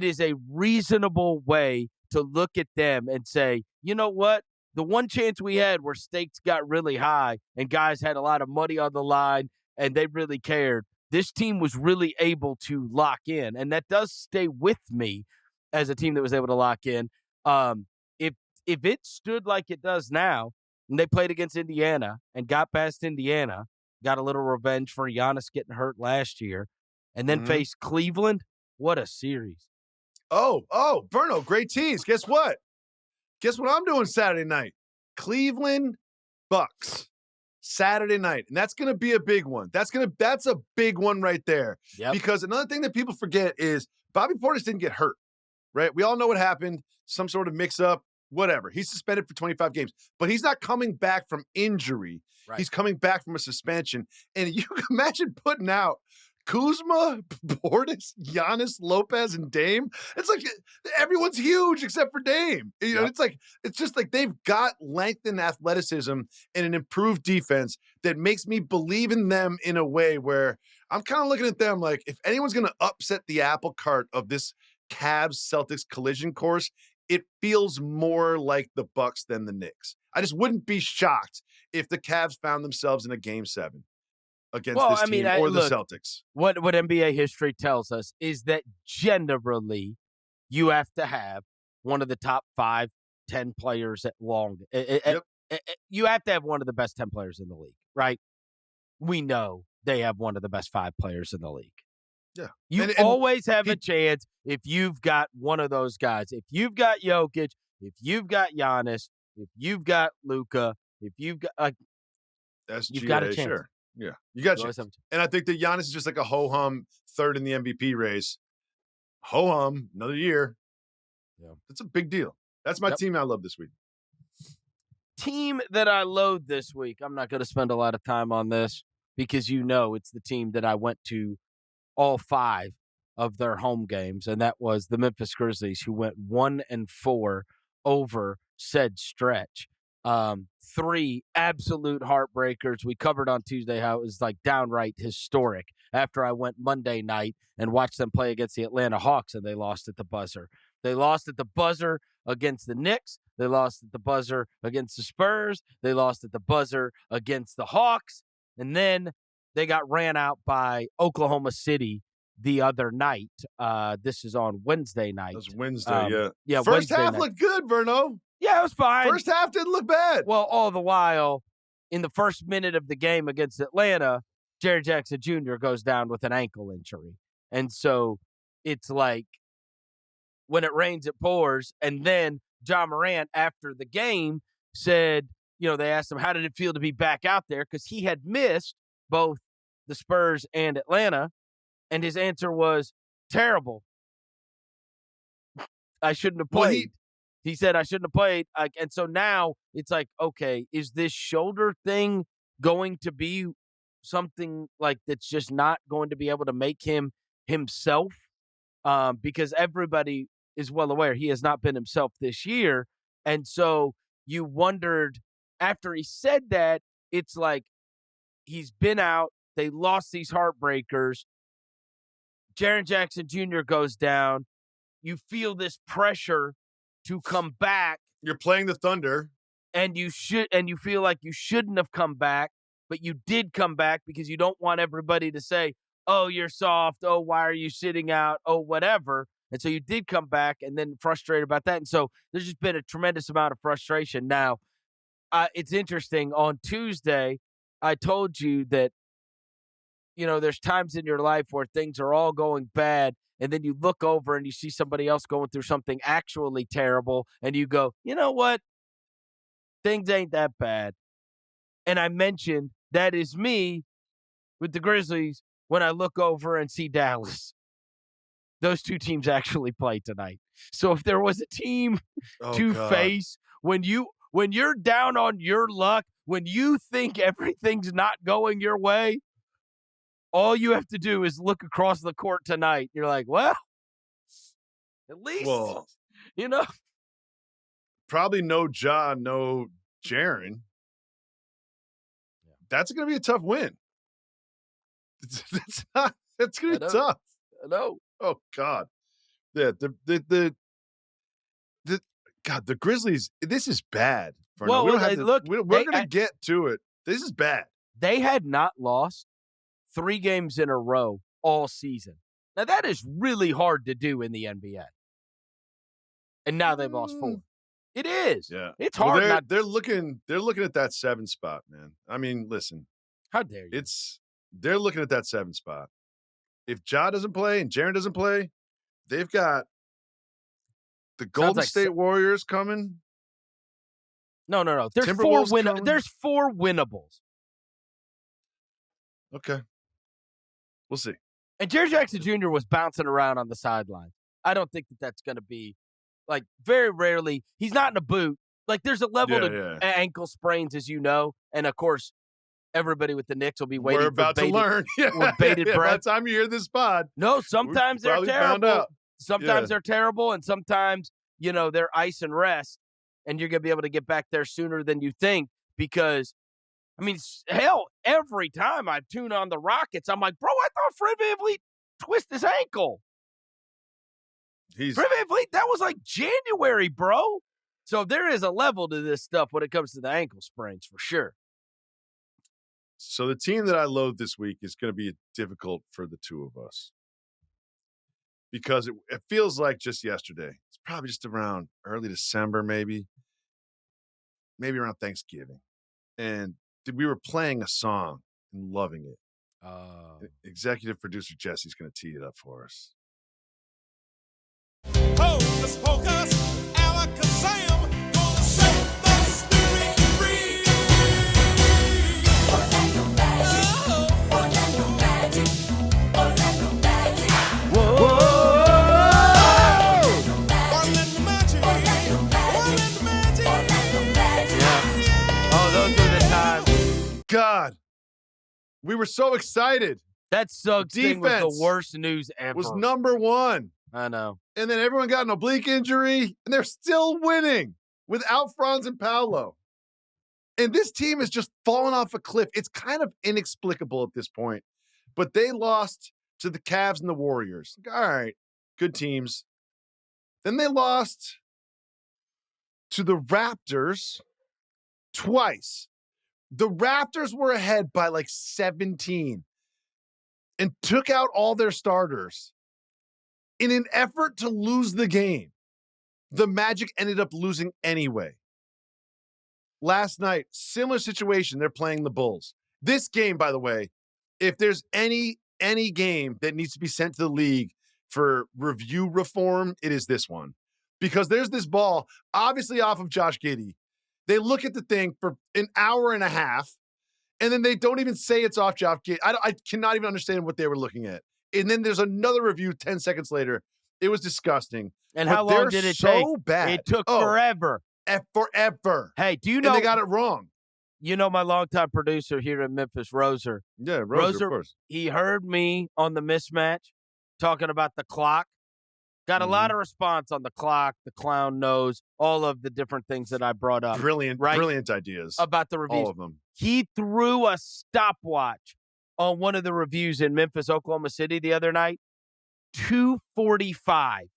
is a reasonable way to look at them and say, you know what? The one chance we had where stakes got really high and guys had a lot of money on the line and they really cared, this team was really able to lock in. And that does stay with me as a team that was able to lock in. If it stood like it does now, and they played against Indiana and got past Indiana, got a little revenge for Giannis getting hurt last year, and then faced Cleveland, what a series. Oh, Verno, great tease. Guess what? Guess what I'm doing Saturday night? Cleveland Bucks. Saturday night. And that's going to be a big one. That's a big one right there. Yep. Because another thing that people forget is Bobby Portis didn't get hurt, right? We all know what happened. Some sort of mix-up, whatever. He's suspended for 25 games. But he's not coming back from injury. Right. He's coming back from a suspension. And you can imagine putting out Kuzma, Portis, Giannis, Lopez, and Dame. It's like everyone's huge except for Dame. You know, it's just like they've got length and athleticism and an improved defense that makes me believe in them in a way where I'm kind of looking at them like, if anyone's going to upset the apple cart of this Cavs-Celtics collision course, it feels more like the Bucks than the Knicks. I just wouldn't be shocked if the Cavs found themselves in a Game 7. Against this team or the Celtics. What NBA history tells us is that generally you have to have one of the top 5, 10 players at long. You have to have one of the best 10 players in the league, right? We know they have one of the best 5 players in the league. Yeah. You always have a chance if you've got one of those guys. If you've got Jokic, if you've got Giannis, if you've got Luka, if you've got you've got a chance. Sure. Yeah, you got you. And I think that Giannis is just like a ho-hum third in the MVP race. Ho-hum, another year. Yeah, that's a big deal. That's my team I love this week. Team that I loathe this week. I'm not going to spend a lot of time on this because you know it's the team that I went to all 5 of their home games, and that was the Memphis Grizzlies, who went 1-4 over said stretch. 3 absolute heartbreakers. We covered on Tuesday how it was like downright historic after I went Monday night and watched them play against the Atlanta Hawks, and they lost at the buzzer. They lost at the buzzer against the Knicks. They lost at the buzzer against the Spurs. They lost at the buzzer against the Hawks. And then they got ran out by Oklahoma City the other night. This is on Wednesday night. It was Wednesday, yeah. Yeah, First Wednesday half night. looked good, Verno. Yeah, it was fine. First half didn't look bad. Well, all the while, in the first minute of the game against Atlanta, Jerry Jackson Jr. goes down with an ankle injury. And so it's like when it rains, it pours. And then John Morant, after the game, said, they asked him, how did it feel to be back out there? Because he had missed both the Spurs and Atlanta. And his answer was, terrible. I shouldn't have played. He said, I shouldn't have played. And so now it's like, okay, is this shoulder thing going to be something like that's just not going to be able to make him himself? Because everybody is well aware he has not been himself this year. And so you wondered after he said that, it's like he's been out. They lost these heartbreakers. Jaren Jackson Jr. goes down. You feel this pressure to come back. You're playing the Thunder. And you feel like you shouldn't have come back, but you did come back because you don't want everybody to say, oh, you're soft. Oh, why are you sitting out? Oh, whatever. And so you did come back and then frustrated about that. And so there's just been a tremendous amount of frustration. Now, it's interesting. On Tuesday, I told you that, there's times in your life where things are all going bad, and then you look over and you see somebody else going through something actually terrible, and you go, you know what? Things ain't that bad. And I mentioned that is me with the Grizzlies when I look over and see Dallas. Those two teams actually play tonight. So if there was a team face when you're down on your luck, when you think everything's not going your way, all you have to do is look across the court tonight. You're like, well, at least, Probably no Ja, no Jaren. That's going to be a tough win. That's going to be tough. I know. Oh, God. Yeah, the Grizzlies, this is bad. Well, we're going to get to it. This is bad. They had not lost 3 games in a row all season. Now, that is really hard to do in the NBA. And now they've lost 4. It is. Yeah. It's hard. Well, they're looking at that 7 spot, man. I mean, listen. How dare you? They're looking at that 7 spot. If Ja doesn't play and Jaren doesn't play, they've got the Golden State Warriors coming. No. There's 4 winnables. Okay. We'll see. And Jerry Jackson Jr. was bouncing around on the sideline. I don't think that's going to be, very rarely. He's not in a boot. There's a level to ankle sprains, as you know. And, of course, everybody with the Knicks will be waiting We're about to learn. With bated breath. By the time you hear this pod. No, sometimes they're terrible. Sometimes they're terrible, and sometimes, they're ice and rest, and you're going to be able to get back there sooner than you think because, hell, every time I tune on the Rockets, I'm like, bro, I thought Fred VanVleet twisted his ankle. Fred VanVleet, that was January, bro. So there is a level to this stuff when it comes to the ankle sprains, for sure. So the team that I loathe this week is going to be difficult for the two of us because it feels like just yesterday. It's probably just around early December, maybe around Thanksgiving. And we were playing a song and loving it. Executive producer Jesse's going to tee it up for us. Hocus pocus, alakazam, gonna set the spirit free. Orlando magic, Orlando magic. Whoa! Orlando magic, Orlando magic. Yeah. Oh, those are the times. God, we were so excited. That Suggs thing was Defense the worst news ever. Was number 1. I know. And then everyone got an oblique injury, and they're still winning without Franz and Paolo. And this team is just falling off a cliff. It's kind of inexplicable at this point. But they lost to the Cavs and the Warriors. All right, good teams. Then they lost to the Raptors twice. The Raptors were ahead by like 17 and took out all their starters in an effort to lose the game. The Magic ended up losing anyway. Last night, similar situation. They're playing the Bulls. This game, by the way, if there's any game that needs to be sent to the league for review reform, it is this one. Because there's this ball, obviously off of Josh Giddey. They look at the thing for an hour and a half, and then they don't even say it's off Josh Giddey. I cannot even understand what they were looking at. And then there's another review 10 seconds later. It was disgusting. And how long did it take? Bad. It took forever. Forever. Hey, do you know? And they got it wrong. You know my longtime producer here in Memphis, Rozier. Yeah, Rozier, of course. He heard me on the Mismatch talking about the clock. Got a lot of response on the clock, the clown nose, all of the different things that I brought up. Brilliant ideas. About the reviews. All of them. He threw a stopwatch on one of the reviews in Memphis, Oklahoma City the other night. 2:45.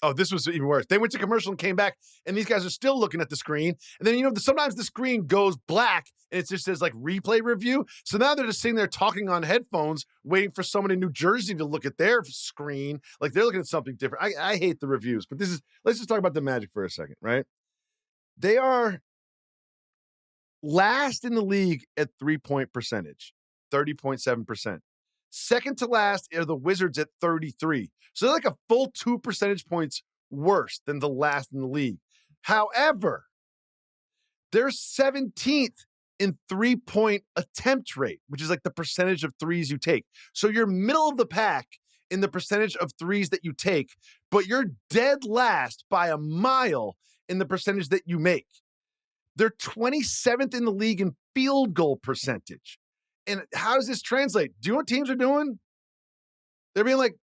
Oh, this was even worse. They went to commercial and came back, and these guys are still looking at the screen. And then, sometimes the screen goes black, and it just says, like, replay review. So now they're just sitting there talking on headphones, waiting for someone in New Jersey to look at their screen. Like, they're looking at something different. I hate the reviews, but let's just talk about the Magic for a second, right? They are last in the league at 3-point percentage, 30.7%. Second to last are the Wizards at 33. So they're like a full 2 percentage points worse than the last in the league. However, they're 17th in 3-point attempt rate, which is like the percentage of threes you take. So you're middle of the pack in the percentage of threes that you take, but you're dead last by a mile in the percentage that you make. They're 27th in the league in field goal percentage. And how does this translate? Do you know what teams are doing? They're being like,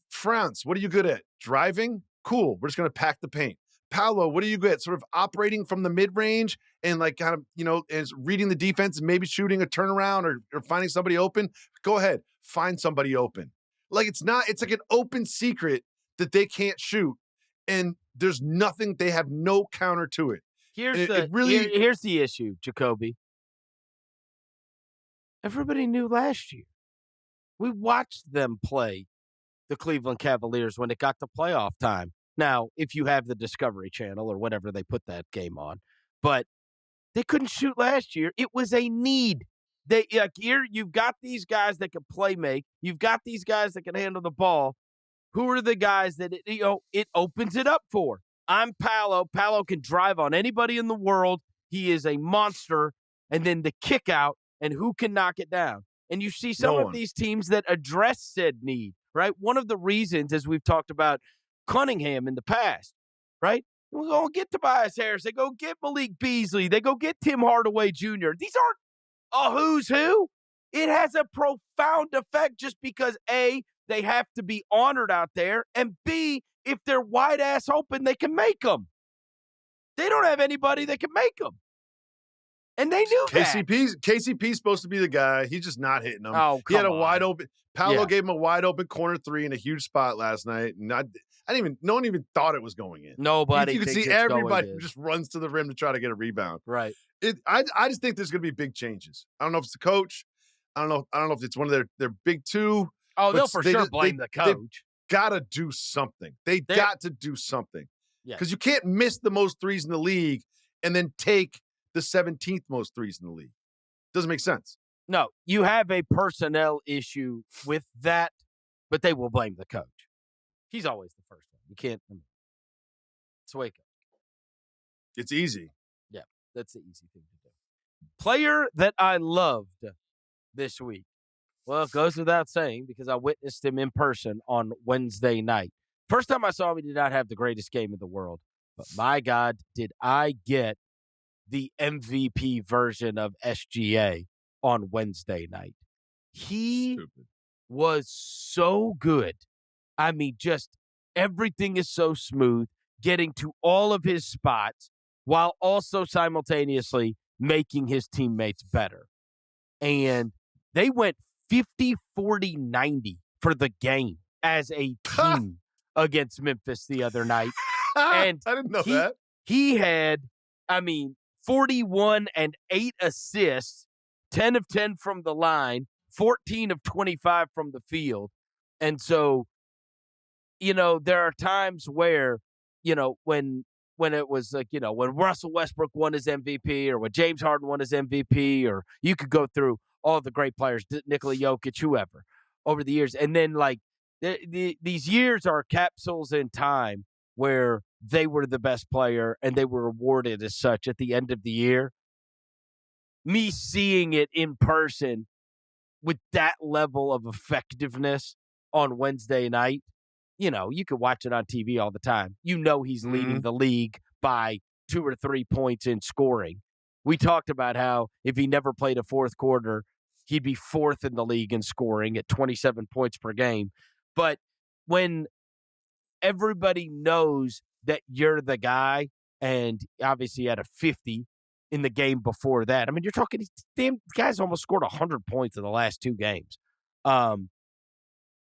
France, what are you good at? Driving? Cool. We're just going to pack the paint. Paolo, what are you good at? Sort of operating from the mid-range and like kind of, and reading the defense and maybe shooting a turnaround or finding somebody open. Go ahead. Find somebody open. Like it's like an open secret that they can't shoot. And there's nothing, they have no counter to it. Here's the issue, Jacoby. Everybody knew last year. We watched them play the Cleveland Cavaliers when it got to playoff time. Now, if you have the Discovery Channel or whatever they put that game on, but they couldn't shoot last year. It was a need. Here you've got these guys that can play make. You've got these guys that can handle the ball. Who are the guys that it opens it up for? I'm Paolo. Paolo can drive on anybody in the world. He is a monster. And then the kick out. And who can knock it down? And you see some of these teams that address said need, right? One of the reasons, as we've talked about Cunningham in the past, right? We're going to get Tobias Harris. They go get Malik Beasley. They go get Tim Hardaway Jr. These aren't a who's who. It has a profound effect just because, A, they have to be honored out there, and B, if they're wide ass open, they can make them. They don't have anybody that can make them. And they knew KCP's supposed to be the guy. He's just not hitting them. Oh, he had a wide open. Paolo gave him a wide open corner three in a huge spot last night. And no one even thought it was going in. Nobody. You can see everybody just runs to the rim to try to get a rebound. Right. I just think there's going to be big changes. I don't know if it's the coach. I don't know if it's one of their big two. Oh, they'll for sure blame the coach. Got to do something. They got to do something. Yeah. Because you can't miss the most threes in the league and then take the 17th most threes in the league. Doesn't make sense. No, you have a personnel issue with that, but they will blame the coach. He's always the first one. You can't. It's wake up. It's easy. Yeah, that's the easy thing to do. Player that I loved this week. Well, it goes without saying because I witnessed him in person on Wednesday night. First time I saw him, he did not have the greatest game in the world. But my God, did I get the MVP version of SGA on Wednesday night. He was so good. I mean, just everything is so smooth, getting to all of his spots. while also simultaneously making his teammates better. And they went 50, 40, 90 for the game as a team against Memphis the other night. And I didn't know that. He had, 41 and 8 assists, 10 of 10 from the line, 14 of 25 from the field. And so, there are times where, when it was like, when Russell Westbrook won his MVP or when James Harden won his MVP, or you could go through all the great players, Nikola Jokic, whoever, over the years. And then, like, these years are capsules in time where they were the best player and they were awarded as such at the end of the year. Me seeing it in person with that level of effectiveness on Wednesday night, you could watch it on TV all the time. He's leading the league by 2 or 3 points in scoring. We talked about how if he never played a fourth quarter, he'd be 4th in the league in scoring at 27 points per game. But when everybody knows that you're the guy, and obviously had a 50 in the game before that. You're talking, damn guys almost scored 100 points in the last 2 games. And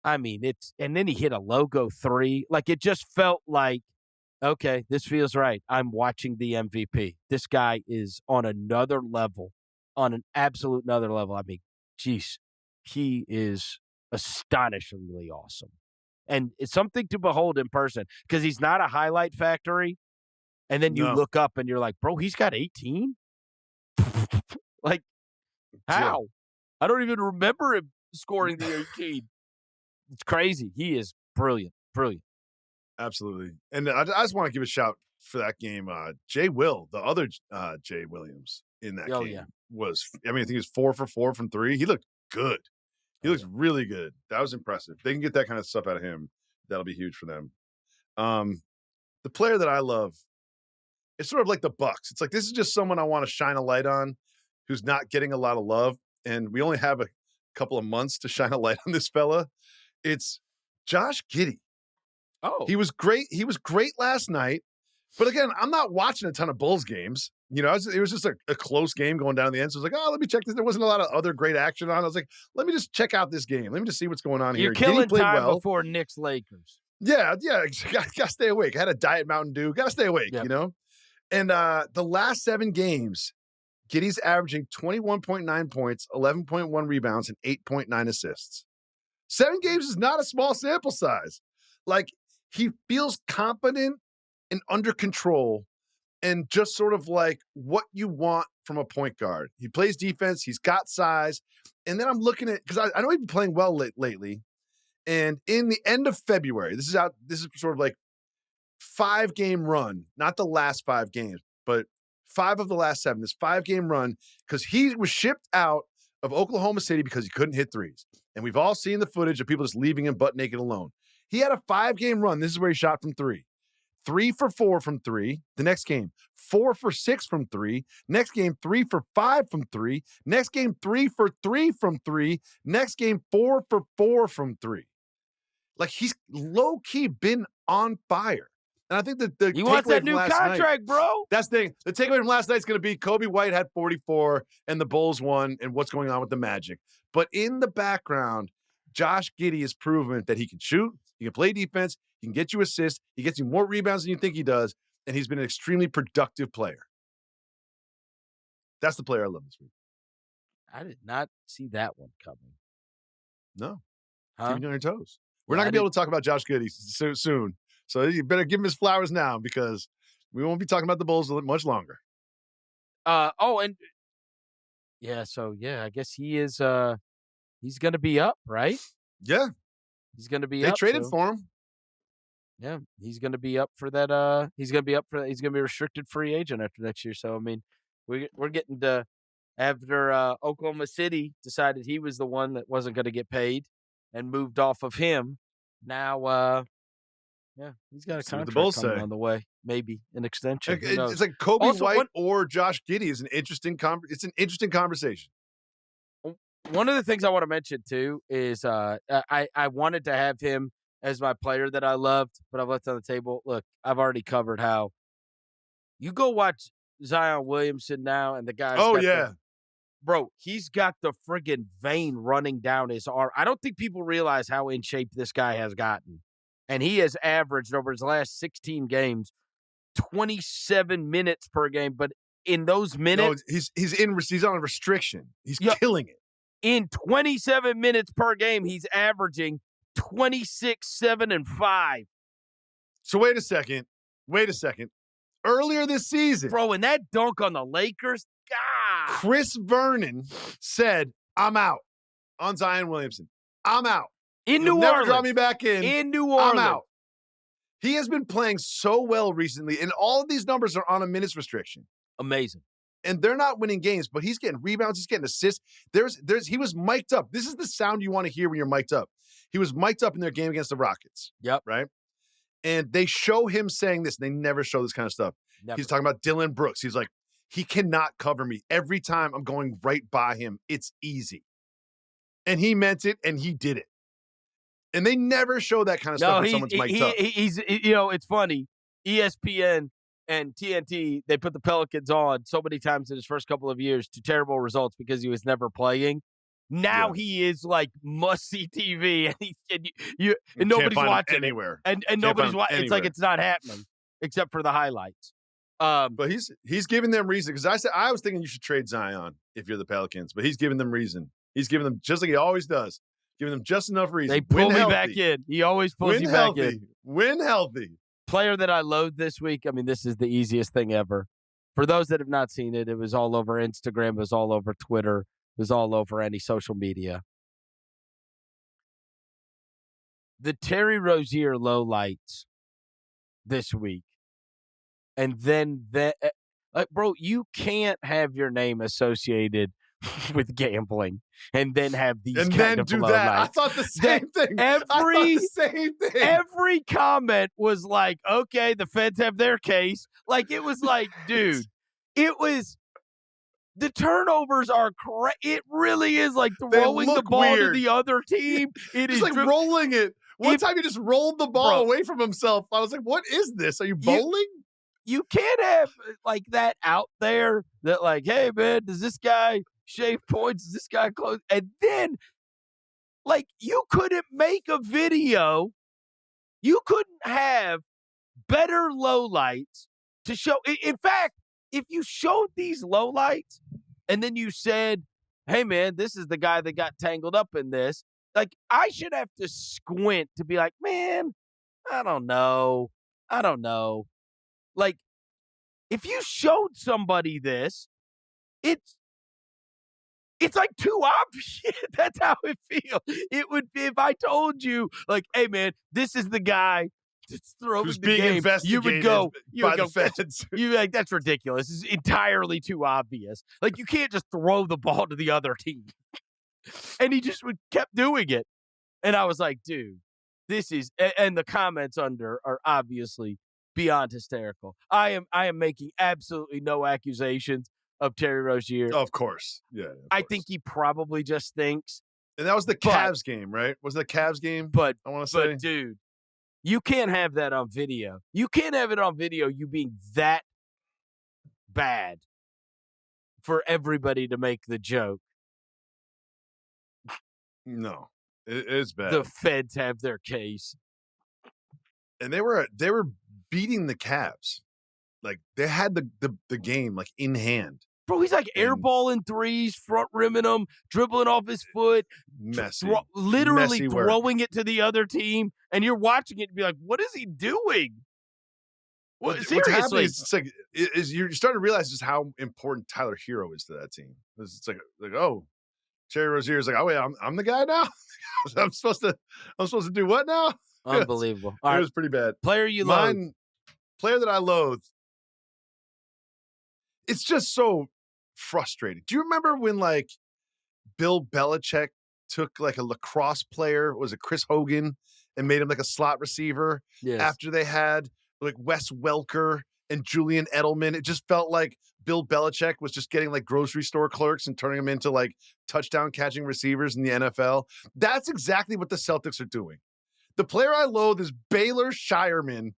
then he hit a logo 3. Like, it just felt like, okay, this feels right. I'm watching the MVP. This guy is on another level, on an absolute another level. Geez, he is astonishingly awesome. And it's something to behold in person because he's not a highlight factory. And then you look up and you're like, bro, he's got 18? Like, how? Yeah. I don't even remember him scoring the 18. It's crazy. He is brilliant. Brilliant. Absolutely. And I just want to give a shout for that game. Jay Will, the other Jay Williams in that game was, I think he was 4 for 4 from 3. He looked good. He looks really good. That was impressive. They can get that kind of stuff out of him. That'll be huge for them. The player that I love, it's sort of like the Bucks. It's like, this is just someone I want to shine a light on who's not getting a lot of love. And we only have a couple of months to shine a light on this fella. It's Josh Giddey. Oh, he was great. He was great last night. But again, I'm not watching a ton of Bulls games. It was just a close game going down to the end. So I was like, let me check this. There wasn't a lot of other great action on. I was like, let me just check out this game. Let me just see what's going on here. You're killing time before Knicks Lakers. Yeah. Gotta stay awake. I had a Diet Mountain Dew. Gotta stay awake, And the last 7 games, Giddey's averaging 21.9 points, 11.1 rebounds, and 8.9 assists. 7 games is not a small sample size. Like, he feels competent and under control and just sort of like what you want from a point guard. He plays defense. He's got size. And then I'm looking at, because I know he's been playing well lately. And in the end of February, this is sort of like 5-game run, not the last 5 games, but 5 of the last 7, this 5-game run, because he was shipped out of Oklahoma City because he couldn't hit threes. And we've all seen the footage of people just leaving him butt naked alone. He had a 5-game run. This is where he shot from 3. 3 for 4 from 3. The next game, 4 for 6 from 3. Next game, 3 for 5 from 3. Next game, 3 for 3 from 3. Next game, 4 for 4 from 3. Like, he's low-key been on fire. And I think that he wants that new contract, bro. That's the thing. The takeaway from last night is going to be Kobe White had 44 and the Bulls won, and what's going on with the Magic. But in the background, Josh Giddey has proven that he can shoot, he can play defense, he can get you assists, he gets you more rebounds than you think he does, and he's been an extremely productive player. That's the player I love this week. I did not see that one coming. No. Keeping you on your toes. We're not going to be able to talk about Josh Giddey soon. So you better give him his flowers now because we won't be talking about the Bulls much longer. I guess he is he's going to be up, right? Yeah. He's going to be up. They traded so. for him. Yeah, he's going to be up for that he's going to be a restricted free agent after next year. So I mean, we're getting to after Oklahoma City decided he was the one that wasn't going to get paid and moved off of him. Now he's got a contract coming on the way. Maybe an extension. It's like Kobe White or Josh Giddey is an interesting conversation. One of the things I want to mention too is I wanted to have him as my player that I loved, but I've left on the table. Look, I've already covered how You go watch Zion Williamson now, and the guy's Oh, got yeah. bro, he's got the friggin' vein running down his arm. I don't think people realize how in shape this guy has gotten. And he has averaged over his last 16 games 27 minutes per game. But in those minutes, No, he's on a restriction. He's Yeah. killing it. in 27 minutes per game, he's averaging 26, 7, and 5. So wait a second. Earlier this season, Bro, and that dunk on the Lakers, God. Chris Vernon said, "I'm out on Zion Williamson. I'm out. In You'll New never Orleans. draw me back in. In New Orleans. I'm out." He has been playing so well recently, and all of these numbers are on a minutes restriction. Amazing. And they're not winning games, but he's getting rebounds, he's getting assists. He was mic'd up. This is the sound you want to hear when you're mic'd up. He was mic'd up in their game against the Rockets. Yep. Right? And they show him saying this. And they never show this kind of stuff. Never. He's talking about Dylan Brooks. He's like, he cannot cover me. Every time I'm going right by him, it's easy. And he meant it, and he did it. And they never show that kind of stuff when someone's mic'd up. He's, it's funny. ESPN and TNT, they put the Pelicans on so many times in his first couple of years to terrible results because he was never playing. Now he is like must-see TV, and nobody's watching anywhere. And nobody's watching. It's like it's not happening except for the highlights. But he's giving them reason, because I was thinking you should trade Zion if you're the Pelicans, but he's giving them reason. He's giving them, just like he always does, giving them just enough reason. They pull me back in. He always pulls you back in. Win healthy. Player that I loathe this week, I mean, this is the easiest thing ever. For those that have not seen it, it was all over Instagram, it was all over Twitter, it was all over any social media. The Terry Rozier lowlights this week. And then, bro, you can't have your name associated with gambling and then have these and kind then of do low that. lights. I thought the same thing. Every comment was like, okay, the feds have their case. Like, it was like, dude, it was, the turnovers are correct. It really is like throwing the ball to the other team. It It's is like rolling it. One time he just rolled the ball away from himself. I was like, what is this? Are you bowling? You can't have like that out there that like, hey, man, does this guy shave points? Is this guy close? And then, like, you couldn't make a video. You couldn't have better lowlights to show. In fact, if you showed these lowlights and then you said, hey, man, this is the guy that got tangled up in this, like, I should have to squint to be like, man, I don't know. Like, if you showed somebody this, it's like too obvious. That's how it feels. It would be if I told you, like, hey, man, this is the guy that's throwing Who's the being game. investigated You would go, the feds. You're like, that's ridiculous. It's entirely too obvious. Like, you can't just throw the ball to the other team. And he just kept doing it. And I was like, dude, this is, and the comments under are obviously beyond hysterical. I am making absolutely no accusations of Terry Rozier. Of course. Yeah. I think he probably just thinks. And that was the Cavs game, right? Was the Cavs game? But I want to say, dude, you can't have that on video. You can't have it on video, you being that bad for everybody to make the joke. No, it is bad. The feds have their case. And they were beating the Cavs. Like, they had the game like in hand. Bro, he's like airballing threes, front rimming them, dribbling off his foot, Messy. literally Messy work. throwing it to the other team, and you're watching it and be like, what is he doing? What's Seriously. happening is it's like you're starting to realize just how important Tyler Hero is to that team. It's like oh, Terry Rozier is like, oh wait, I'm the guy now. I'm supposed to do what now? Unbelievable. It was pretty bad. Player you loathe. Player that I loathe. It's just so frustrating. Do you remember when like Bill Belichick took like a lacrosse player, was it Chris Hogan, and made him like a slot receiver after they had like Wes Welker and Julian Edelman? It just felt like Bill Belichick was just getting like grocery store clerks and turning them into like touchdown catching receivers in the NFL. That's exactly what the Celtics are doing. The player I loathe is Baylor Scheierman.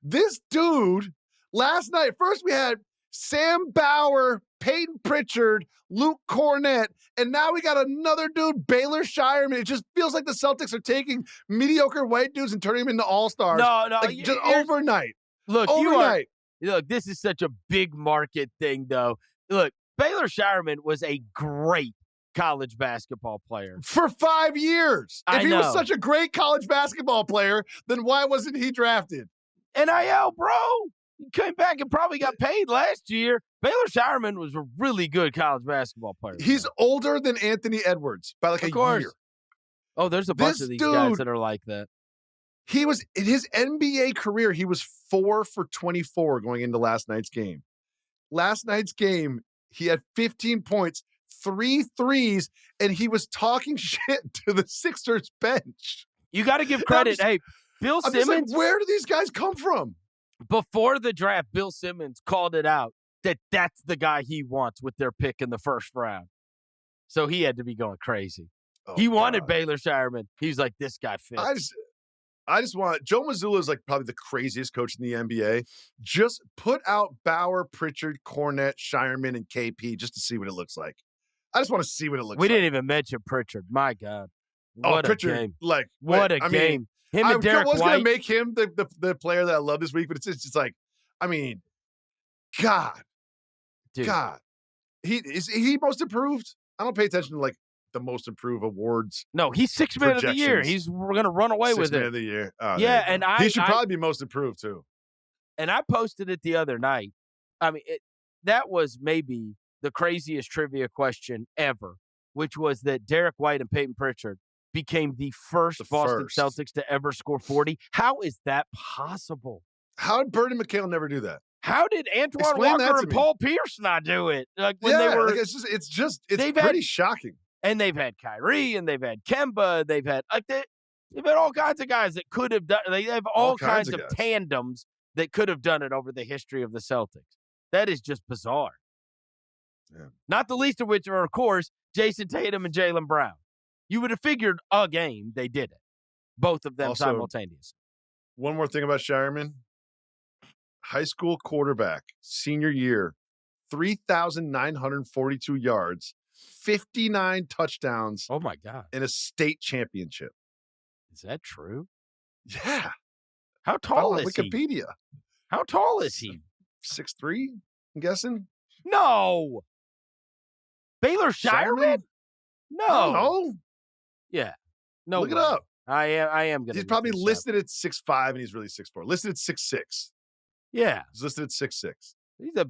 This dude Last night, first we had Sam Bauer, Peyton Pritchard, Luke Cornett, and now we got another dude, Baylor Scheierman. It just feels like the Celtics are taking mediocre white dudes and turning them into all-stars. No, like, just overnight. Look, Overnight. Look, this is such a big market thing, though. Look, Baylor Scheierman was a great college basketball player. For 5 years. If he was know. such a great college basketball player, then why wasn't he drafted? NIL, bro. He came back and probably got paid last year. Baylor Scheierman was a really good college basketball player. He's older than Anthony Edwards by like Of a course. year. Oh, there's a bunch This of these dude- guys that are like that. He was in his NBA career, he was 4 for 24 going into last night's game. Last night's game, he had 15 points, 3 threes, and he was talking shit to the Sixers bench. You got to give credit. Hey, Bill I'm just like, Simmons, where do these guys come from? before the draft, Bill Simmons called it out that that's the guy he wants with their pick in the first round. So he had to be going crazy. Oh, He wanted God. Baylor Scheierman. He's like, this guy fits. I just want Joe Mazzulla is like probably the craziest coach in the NBA. Just put out Bauer, Pritchard, Cornett, Scheierman, and KP just to see what it looks like. I just want to see what it looks We like. didn't even mention Pritchard. My God. What a Pritchard, game. like What wait, a I game. Mean, Him I and Derek was going White. to make him the player that I love this week, but it's just like, I mean, God, Dude, God, he most improved. I don't pay attention to like the most improved awards. no, he's sixth man of the year. Projections. We're going to run away Sixth with man it. of the year. Oh, there Yeah, you go. and I- he should I- probably be most improved too. And I posted it the other night. I mean, that was maybe the craziest trivia question ever, which was that Derek White and Peyton Pritchard became the first Boston first. Celtics to ever score 40. How is that possible? How did Bird and McHale never do that? How did Antoine Explain that Walker to and me. Paul Pierce not do it? Like when they were, like it's they've pretty had- shocking. and they've had Kyrie and they've had Kemba. They've had they've had all kinds of guys that could have done. They have all kinds of guys. tandems that could have done it over the history of the Celtics. That is just bizarre. Yeah. Not the least of which are, of course, Jason Tatum and Jaylen Brown. You would have figured a game they did it, both of them Also, simultaneously. One more thing about Scheierman. High school quarterback, senior year, 3,942 yards, 59 touchdowns, Oh my God, in a state championship. is that true? Yeah. How tall on is he? Wikipedia. How tall is he? 6'3", I'm guessing. No. Baylor Scheierman? No. I don't know. Yeah. No. Look it way. up. I am going to. He's probably listed at 6'5", and he's really 6'4". Listed at 6'6". Yeah. He's listed at 6'6".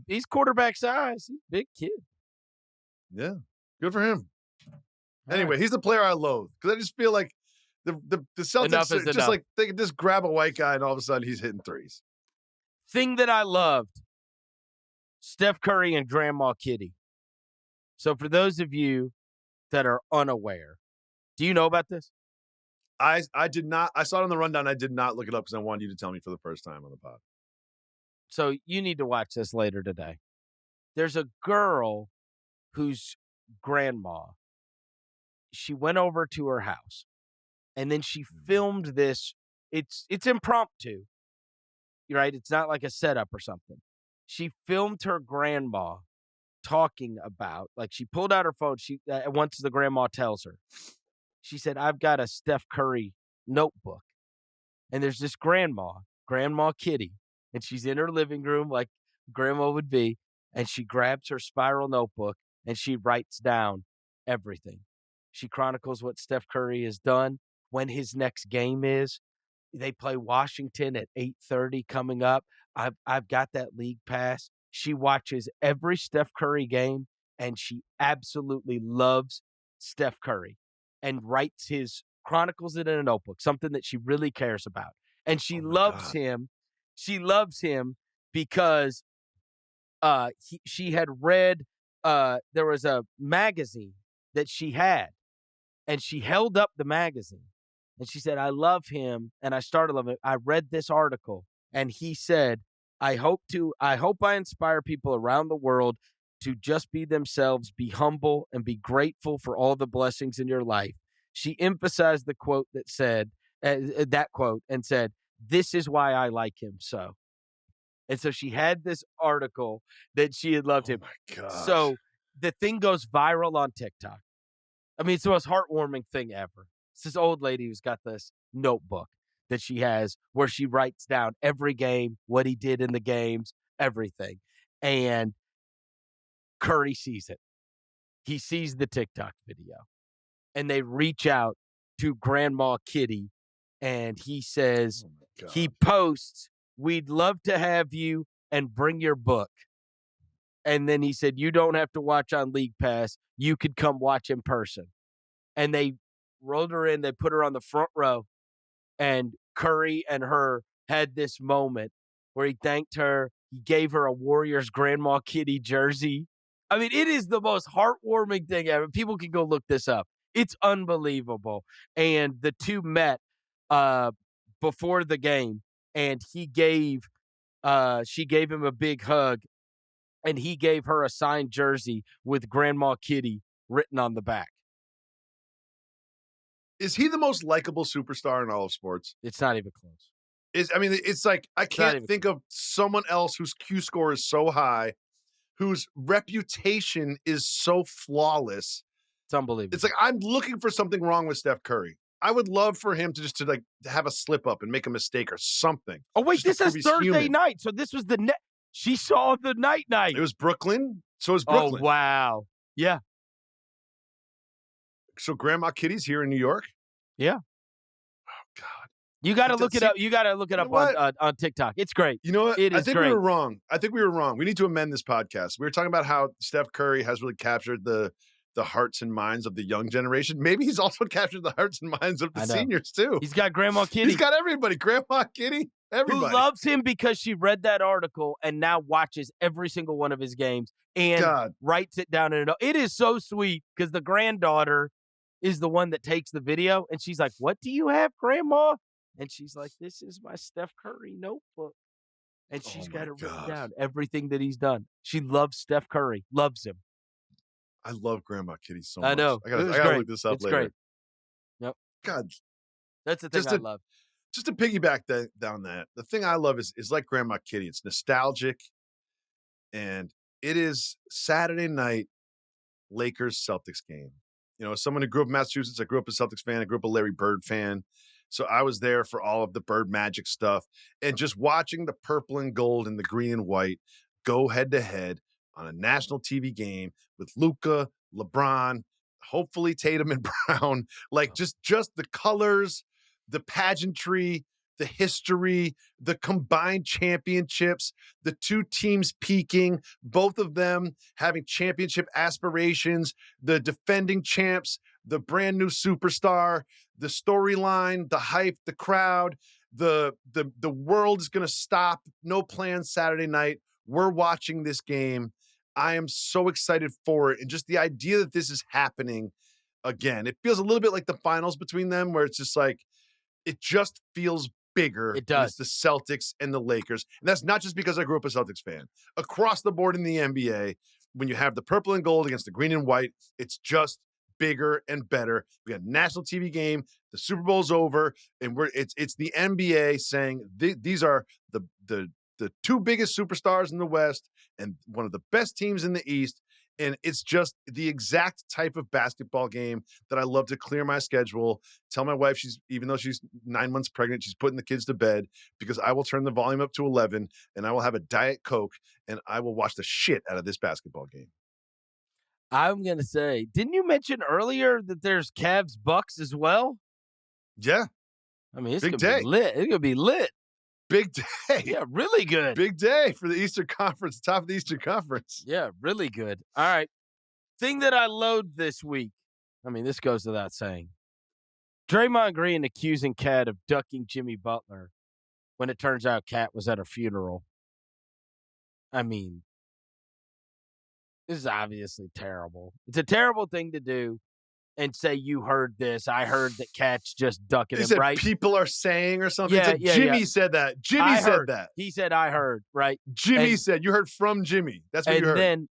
He's quarterback size. He's a big kid. Yeah. Good for him. All Anyway, right. he's the player I loathe because I just feel like the Celtics Enough are is just enough. like they can just grab a white guy and all of a sudden he's hitting threes. Thing that I loved, Steph Curry and Grandma Kitty. So for those of you that are unaware, do you know about this? I did not. I saw it on the rundown. I did not look it up because I wanted you to tell me for the first time on the pod. So you need to watch this later today. There's a girl whose grandma, she went over to her house and then she filmed this. It's impromptu, right? It's not like a setup or something. She filmed her grandma talking about, like she pulled out her phone. Once the grandma tells her, she said, I've got a Steph Curry notebook. And there's this Grandma Kitty, and she's in her living room like grandma would be, and she grabs her spiral notebook and she writes down everything. She chronicles what Steph Curry has done, when his next game is. They play Washington at 8:30 coming up. I've got that league pass. She watches every Steph Curry game, and she absolutely loves Steph Curry and chronicles it in a notebook, something that she really cares about. And she loves him. She loves him because she had read, there was a magazine that she had, and she held up the magazine. And she said, I love him, and I started loving it. I read this article, and he said, I hope I inspire people around the world to just be themselves, be humble, and be grateful for all the blessings in your life. She emphasized the quote that said, that quote, and said, this is why I like him so. And so she had this article that she had loved him. my God. So the thing goes viral on TikTok. I mean, it's the most heartwarming thing ever. It's this old lady who's got this notebook that she has where she writes down every game, what he did in the games, everything. And Curry sees it. He sees the TikTok video. And they reach out to Grandma Kitty, and he says, he posts, "We'd love to have you and bring your book." And then he said, "You don't have to watch on League Pass. You could come watch in person." And they rolled her in. They put her on the front row. And Curry and her had this moment where he thanked her. He gave her a Warriors Grandma Kitty jersey. I mean, it is the most heartwarming thing ever. People can go look this up. It's unbelievable. And the two met before the game, and she gave him a big hug, and he gave her a signed jersey with Grandma Kitty written on the back. Is he the most likable superstar in all of sports? It's not even close. It's like I can't think of someone else whose Q score is so high, whose reputation is so flawless. It's unbelievable. It's like I'm looking for something wrong with Steph Curry. I would love for him to have a slip up and make a mistake or something. Oh wait, this is Thursday human. night, so this was the she saw the night. It was Brooklyn, so it was Brooklyn. Oh wow, yeah. So Grandma Kitty's here in New York. Yeah. Oh God. You got to look it up. You got to look it up on TikTok. It's great. You know what? It is I think great. we were wrong. We need to amend this podcast. We were talking about how Steph Curry has really captured the hearts and minds of the young generation. Maybe he's also captured the hearts and minds of the seniors too. He's got Grandma Kitty. He's got everybody. Grandma Kitty. Everybody. Who loves him because she read that article and now watches every single one of his games and writes it down in it is so sweet because the granddaughter is the one that takes the video, and she's like, "What do you have, Grandma?" And she's like, "This is my Steph Curry notebook." And she's got it written down, everything that he's done. She loves Steph Curry, loves him. I love Grandma Kitty so much. I know. I gotta look this up later. Great. Yep. God. That's the thing I love. Just to piggyback down that, the thing I love is like Grandma Kitty. It's nostalgic, and it is Saturday night Lakers-Celtics game. You know, as someone who grew up in Massachusetts, I grew up a Celtics fan. I grew up a Larry Bird fan. So I was there for all of the Bird Magic stuff. And just watching the purple and gold and the green and white go head-to-head on a national TV game with Luka, LeBron, hopefully Tatum and Brown. Like just the colors, the pageantry, the history, the combined championships, the two teams peaking, both of them having championship aspirations, the defending champs, the brand new superstar, the storyline, the hype, the crowd, the world is going to stop. No plans Saturday night. We're watching this game. I am so excited for it. And just the idea that this is happening again, it feels a little bit like the finals between them where it's just like, it just feels bigger. It does. It's the Celtics and the Lakers. And that's not just because I grew up a Celtics fan. Across the board in the NBA, when you have the purple and gold against the green and white, it's just bigger and better. We got a national TV game. The Super Bowl's over, and it's the NBA saying these are the two biggest superstars in the West and one of the best teams in the East. And it's just the exact type of basketball game that I love to clear my schedule. Tell my wife even though she's 9 months pregnant, she's putting the kids to bed because I will turn the volume up to 11 and I will have a Diet Coke and I will watch the shit out of this basketball game. I'm going to say, didn't you mention earlier that there's Cavs Bucks as well? Yeah. I mean, it's going to be lit. It's going to be lit. Big day. Yeah, really good. Big day for the Eastern Conference, top of the Eastern Conference. Yeah, really good. All right. Thing that I loathed this week. I mean, this goes without saying. Draymond Green accusing Cat of ducking Jimmy Butler when it turns out Cat was at a funeral. I mean, this is obviously terrible. It's a terrible thing to do and say you heard this. I heard that Cat's just ducking him, right? People are saying or something. Yeah, Jimmy said that. Jimmy said that. He said, I heard, right? Jimmy said, you heard from Jimmy. That's what you heard.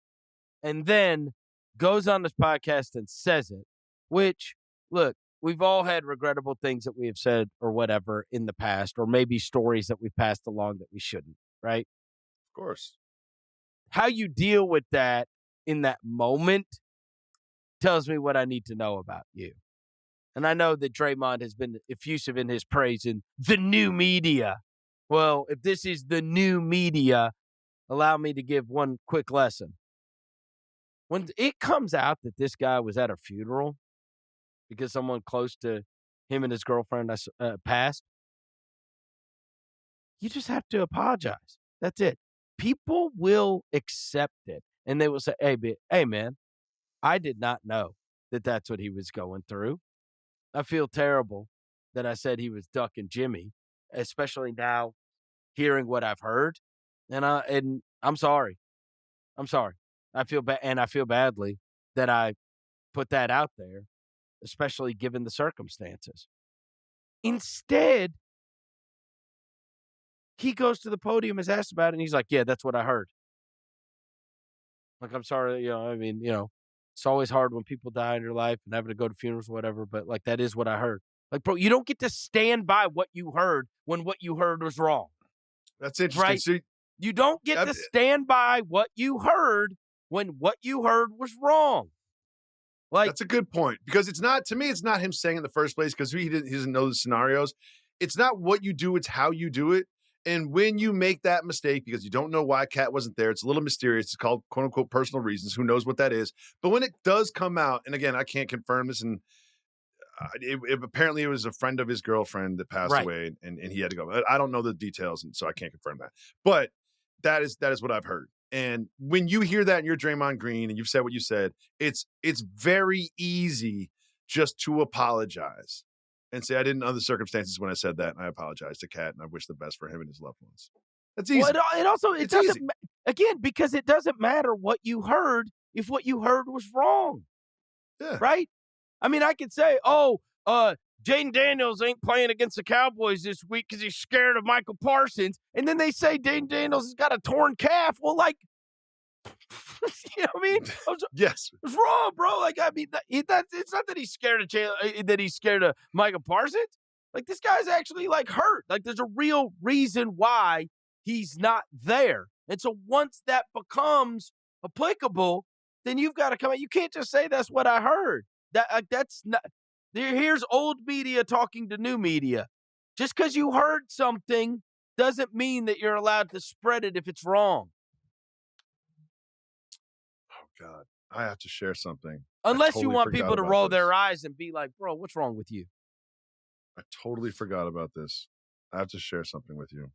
And then goes on this podcast and says it, which, look, we've all had regrettable things that we have said or whatever in the past, or maybe stories that we passed along that we shouldn't, right? course. How you deal with that in that moment tells me what I need to know about you. And I know that Draymond has been effusive in his praise in the new media. Well, if this is the new media, allow me to give one quick lesson. When it comes out that this guy was at a funeral because someone close to him and his girlfriend passed, you just have to apologize. That's it. People will accept it, and they will say, hey, man, I did not know that that's what he was going through. I feel terrible that I said he was ducking Jimmy, especially now hearing what I've heard. And I'm sorry. I'm sorry. I feel bad, and I feel badly that I put that out there, especially given the circumstances. Instead, he goes to the podium, is asked about it, and he's like, yeah, that's what I heard. Like, I'm sorry, it's always hard when people die in your life and having to go to funerals or whatever, but, like, that is what I heard. Like, bro, you don't get to stand by what you heard when what you heard was wrong. That's interesting. Right? See, you don't get to stand by what you heard when what you heard was wrong. Like, that's a good point, because it's not him saying in the first place, because he doesn't know the scenarios. It's not what you do, it's how you do it. And when you make that mistake because you don't know why Kat wasn't there, it's a little mysterious. It's called quote unquote personal reasons. Who knows what that is? But when it does come out, and again, I can't confirm this, and apparently it was a friend of his girlfriend that passed away, and he had to go. I don't know the details, and so I can't confirm that. But that is what I've heard. And when you hear that and you're Draymond Green and you've said what you said, it's very easy just to apologize and say, I didn't know the circumstances when I said that, and I apologize to Kat, and I wish the best for him and his loved ones. That's easy. Well, it doesn't, again, because it doesn't matter what you heard if what you heard was wrong. Yeah. Right? I mean, I could say, Jaden Daniels ain't playing against the Cowboys this week because he's scared of Michael Parsons. And then they say Jaden Daniels has got a torn calf. Well, like, you know what I mean? Yes. It's wrong, bro. Like, I mean, it's not that he's scared of Michael Parsons. Like, this guy's actually, like, hurt. Like, there's a real reason why he's not there. And so once that becomes applicable, then you've got to come out. You can't just say that's what I heard. That's not. Here's old media talking to new media. Just because you heard something doesn't mean that you're allowed to spread it if it's wrong. Oh, God. I have to share something. Unless you want people to roll their eyes and be like, bro, what's wrong with you? I totally forgot about this. I have to share something with you.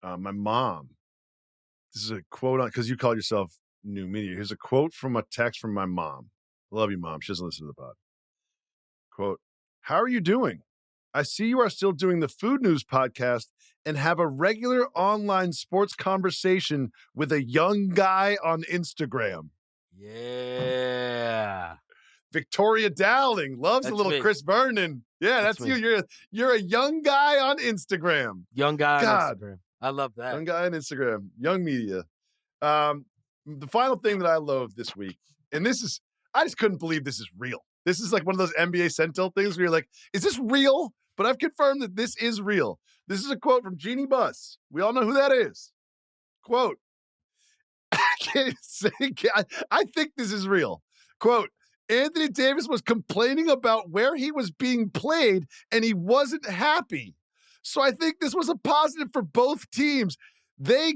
My mom, this is a quote on, because you call yourself new media. Here's a quote from a text from my mom. Love you, Mom. She doesn't listen to the pod. Quote, how are you doing? I see you are still doing the Food News podcast and have a regular online sports conversation with a young guy on Instagram. Yeah. Victoria Dowling loves a little me. Chris Vernon. Yeah, that's you. You're a young guy on Instagram. Young guy on Instagram. I love that. Young guy on Instagram. Young media. The final thing that I loathe this week, and I just couldn't believe this is real. This is like one of those NBA Sentinel things where you're like, is this real? But I've confirmed that this is real. This is a quote from Jeanie Buss. We all know who that is. Quote, I think this is real. Quote, Anthony Davis was complaining about where he was being played and he wasn't happy. So I think this was a positive for both teams. They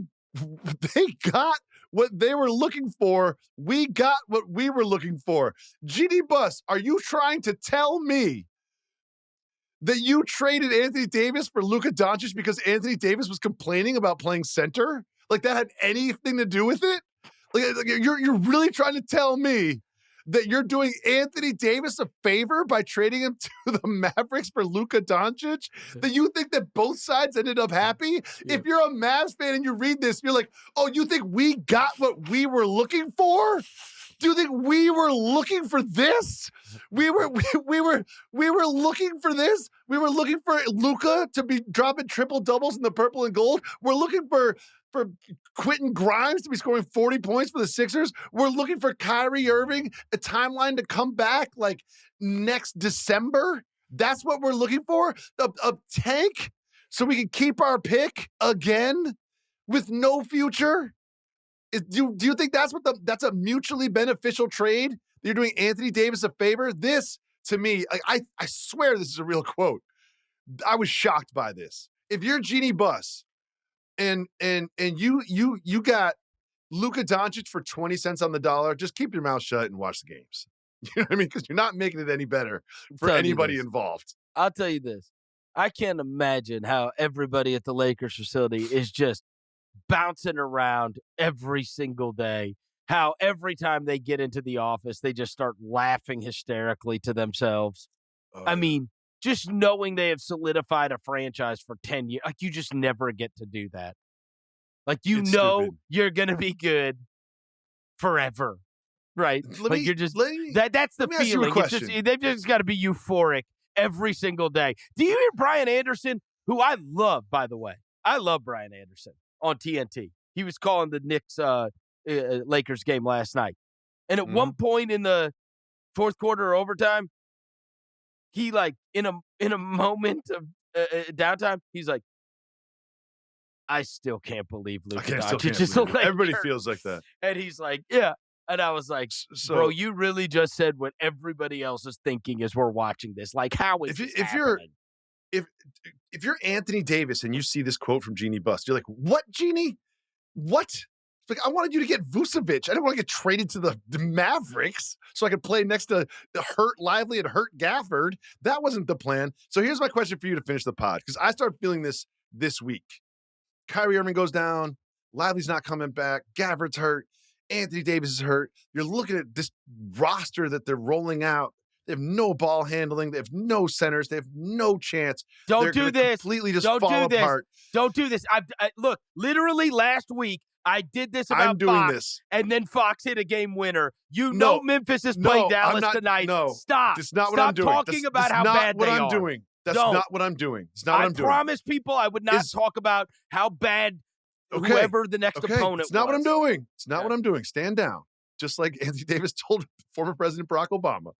got what they were looking for. We got what we were looking for. Jeanie Buss, are you trying to tell me that you traded Anthony Davis for Luka Doncic because Anthony Davis was complaining about playing center? Like that had anything to do with it? Like you're really trying to tell me that you're doing Anthony Davis a favor by trading him to the Mavericks for Luka Doncic? That you think that both sides ended up happy? Yeah. If you're a Mavs fan and you read this, you're like, oh, you think we got what we were looking for? Do you think we were looking for this? We were looking for this. We were looking for Luka to be dropping triple doubles in the purple and gold. We're looking for Quentin Grimes to be scoring 40 points for the Sixers. We're looking for Kyrie Irving, a timeline to come back like next December. That's what we're looking for. A tank so we can keep our pick again. with no future? Do you think that's a mutually beneficial trade? You're doing Anthony Davis a favor? This, to me, I swear this is a real quote. I was shocked by this. If you're Jeanie Buss and you got Luka Doncic for 20 cents on the dollar, just keep your mouth shut and watch the games. You know what I mean? Because you're not making it any better for anybody involved. I'll tell you this. I can't imagine how everybody at the Lakers facility is just bouncing around every single day. How every time they get into the office, they just start laughing hysterically to themselves. I mean, just knowing they have solidified a franchise for 10 years, like you just never get to do that. Like, it's stupid. You're going to be good forever. Right? That's the feeling. They've just got to be euphoric every single day. Do you hear Brian Anderson, who I love, by the way? I love Brian Anderson on TNT. He was calling the Knicks Lakers game last night. And at one point in the fourth quarter or overtime, he in a moment of downtime, he's like, I still can't believe Luka Doncic. Everybody feels like that. And he's like, yeah. And I was like, bro, you really just said what everybody else is thinking as we're watching this. Like, how is this happening? If you're Anthony Davis and you see this quote from Jeanie Buss, you're like, what, Jeanie? What? It's like, I wanted you to get Vucevic. I didn't want to get traded to the Mavericks so I could play next to Hurt Lively and Hurt Gafford. That wasn't the plan. So here's my question for you to finish the pod, because I started feeling this week. Kyrie Irving goes down. Lively's not coming back. Gafford's hurt. Anthony Davis is hurt. You're looking at this roster that they're rolling out. They have no ball handling. They have no centers. They have no chance. Don't do this. Completely just fall apart. Don't do this. Look, literally last week, I did this about Fox, and then Fox hit a game winner. Memphis is playing Dallas tonight. No, stop. That's not what I'm doing. Stop talking about how bad they are. That's not what I'm doing. It's not what I'm doing. I promise people I would not talk about how bad whoever the next opponent was. It's not what I'm doing. It's not what I'm doing. Stand down. Just like Anthony Davis told former President Barack Obama.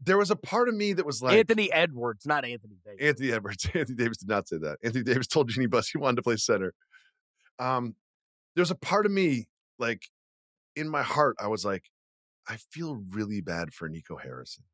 There was a part of me that was like... Anthony Edwards, not Anthony Davis. Anthony Edwards. Anthony Davis did not say that. Anthony Davis told Jeanie Buss he wanted to play center. There's a part of me, like, in my heart, I was like, I feel really bad for Nico Harrison.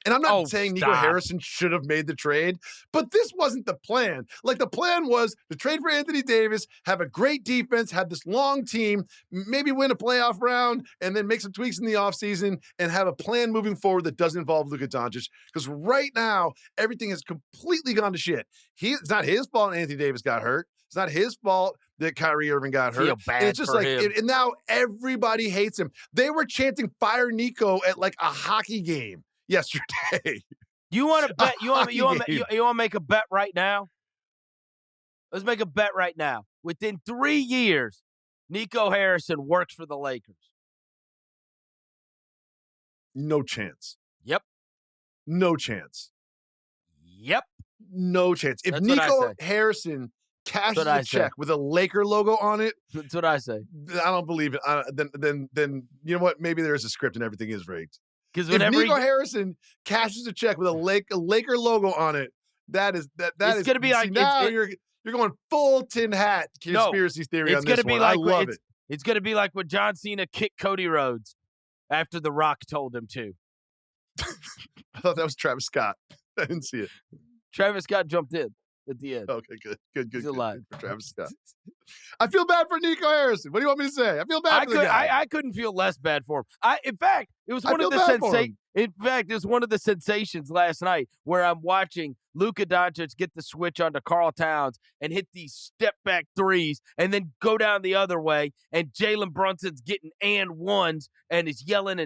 And I'm not saying Nico Harrison should have made the trade, but this wasn't the plan. Like, the plan was to trade for Anthony Davis, have a great defense, have this long team, maybe win a playoff round, and then make some tweaks in the offseason and have a plan moving forward that doesn't involve Luka Doncic. Because right now, everything has completely gone to shit. It's not his fault Anthony Davis got hurt. It's not his fault that Kyrie Irving got hurt. Bad and it's just for like, him. And now everybody hates him. They were chanting "Fire Nico" at like a hockey game yesterday. You want to bet? You want to make a bet right now? Let's make a bet right now. Within 3 years, Nico Harrison works for the Lakers. No chance. Yep. No chance. Yep. No chance. If Nico Harrison cashes a check with a Laker logo on it, that's what I say. I don't believe it. Then you know what? Maybe there is a script and everything is rigged. Because if Nico Harrison cashes a check with a Laker logo on it, that is going to be like now you're going full tin hat conspiracy theory on this one. I love it. It's going to be like when John Cena kicked Cody Rhodes after The Rock told him to. I thought that was Travis Scott. I didn't see it. Travis Scott jumped in at the end. Okay, good. He's alive. For Travis Scott. I feel bad for Nico Harrison. What do you want me to say? I feel bad for the guy. I couldn't feel less bad for him. In fact, it was one of the sensations last night where I'm watching Luka Doncic get the switch onto Karl Towns and hit these step back threes and then go down the other way, and Jalen Brunson's getting and ones and is yelling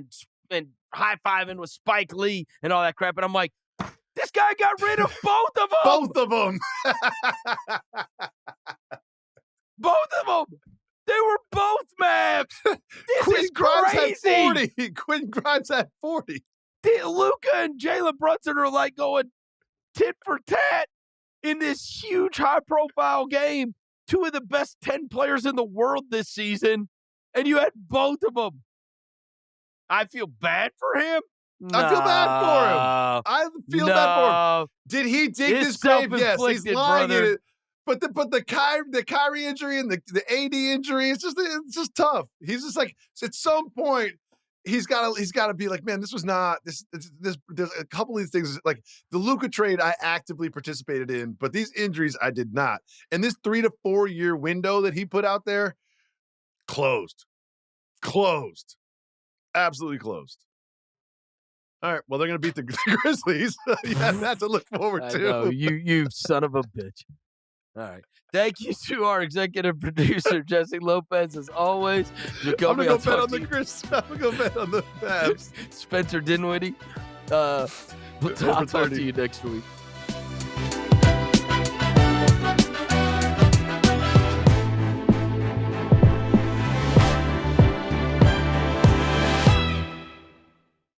and high-fiving with Spike Lee and all that crap. And I'm like, this guy got rid of both of them. Both of them. Both of them. They were both Mavs. This Quentin is Grimes crazy. had 40. Quentin Grimes had 40. Luka and Jalen Brunson are like going tit for tat in this huge high-profile game. Two of the best 10 players in the world this season, and you had both of them. I feel bad for him. I feel bad for him. I feel bad for him. Did he dig this grave? Yes, he's lying in it. But the Kyrie injury and the AD injury, it's just tough. He's just like, at some point, he's got to be like, man, this was not this. There's a couple of these things, like the Luka trade I actively participated in, but these injuries I did not. And this 3 to 4 year window that he put out there, closed, absolutely closed. All right, well, they're gonna beat the Grizzlies. Yeah, that's to look forward to. I know, you son of a bitch. All right. Thank you to our executive producer, Jesse Lopez, as always. Jacoby, I'm going to go bet on the Grizzlies. I'm going to go bet on the Mavs. Spencer Dinwiddie. I'll talk to you next week.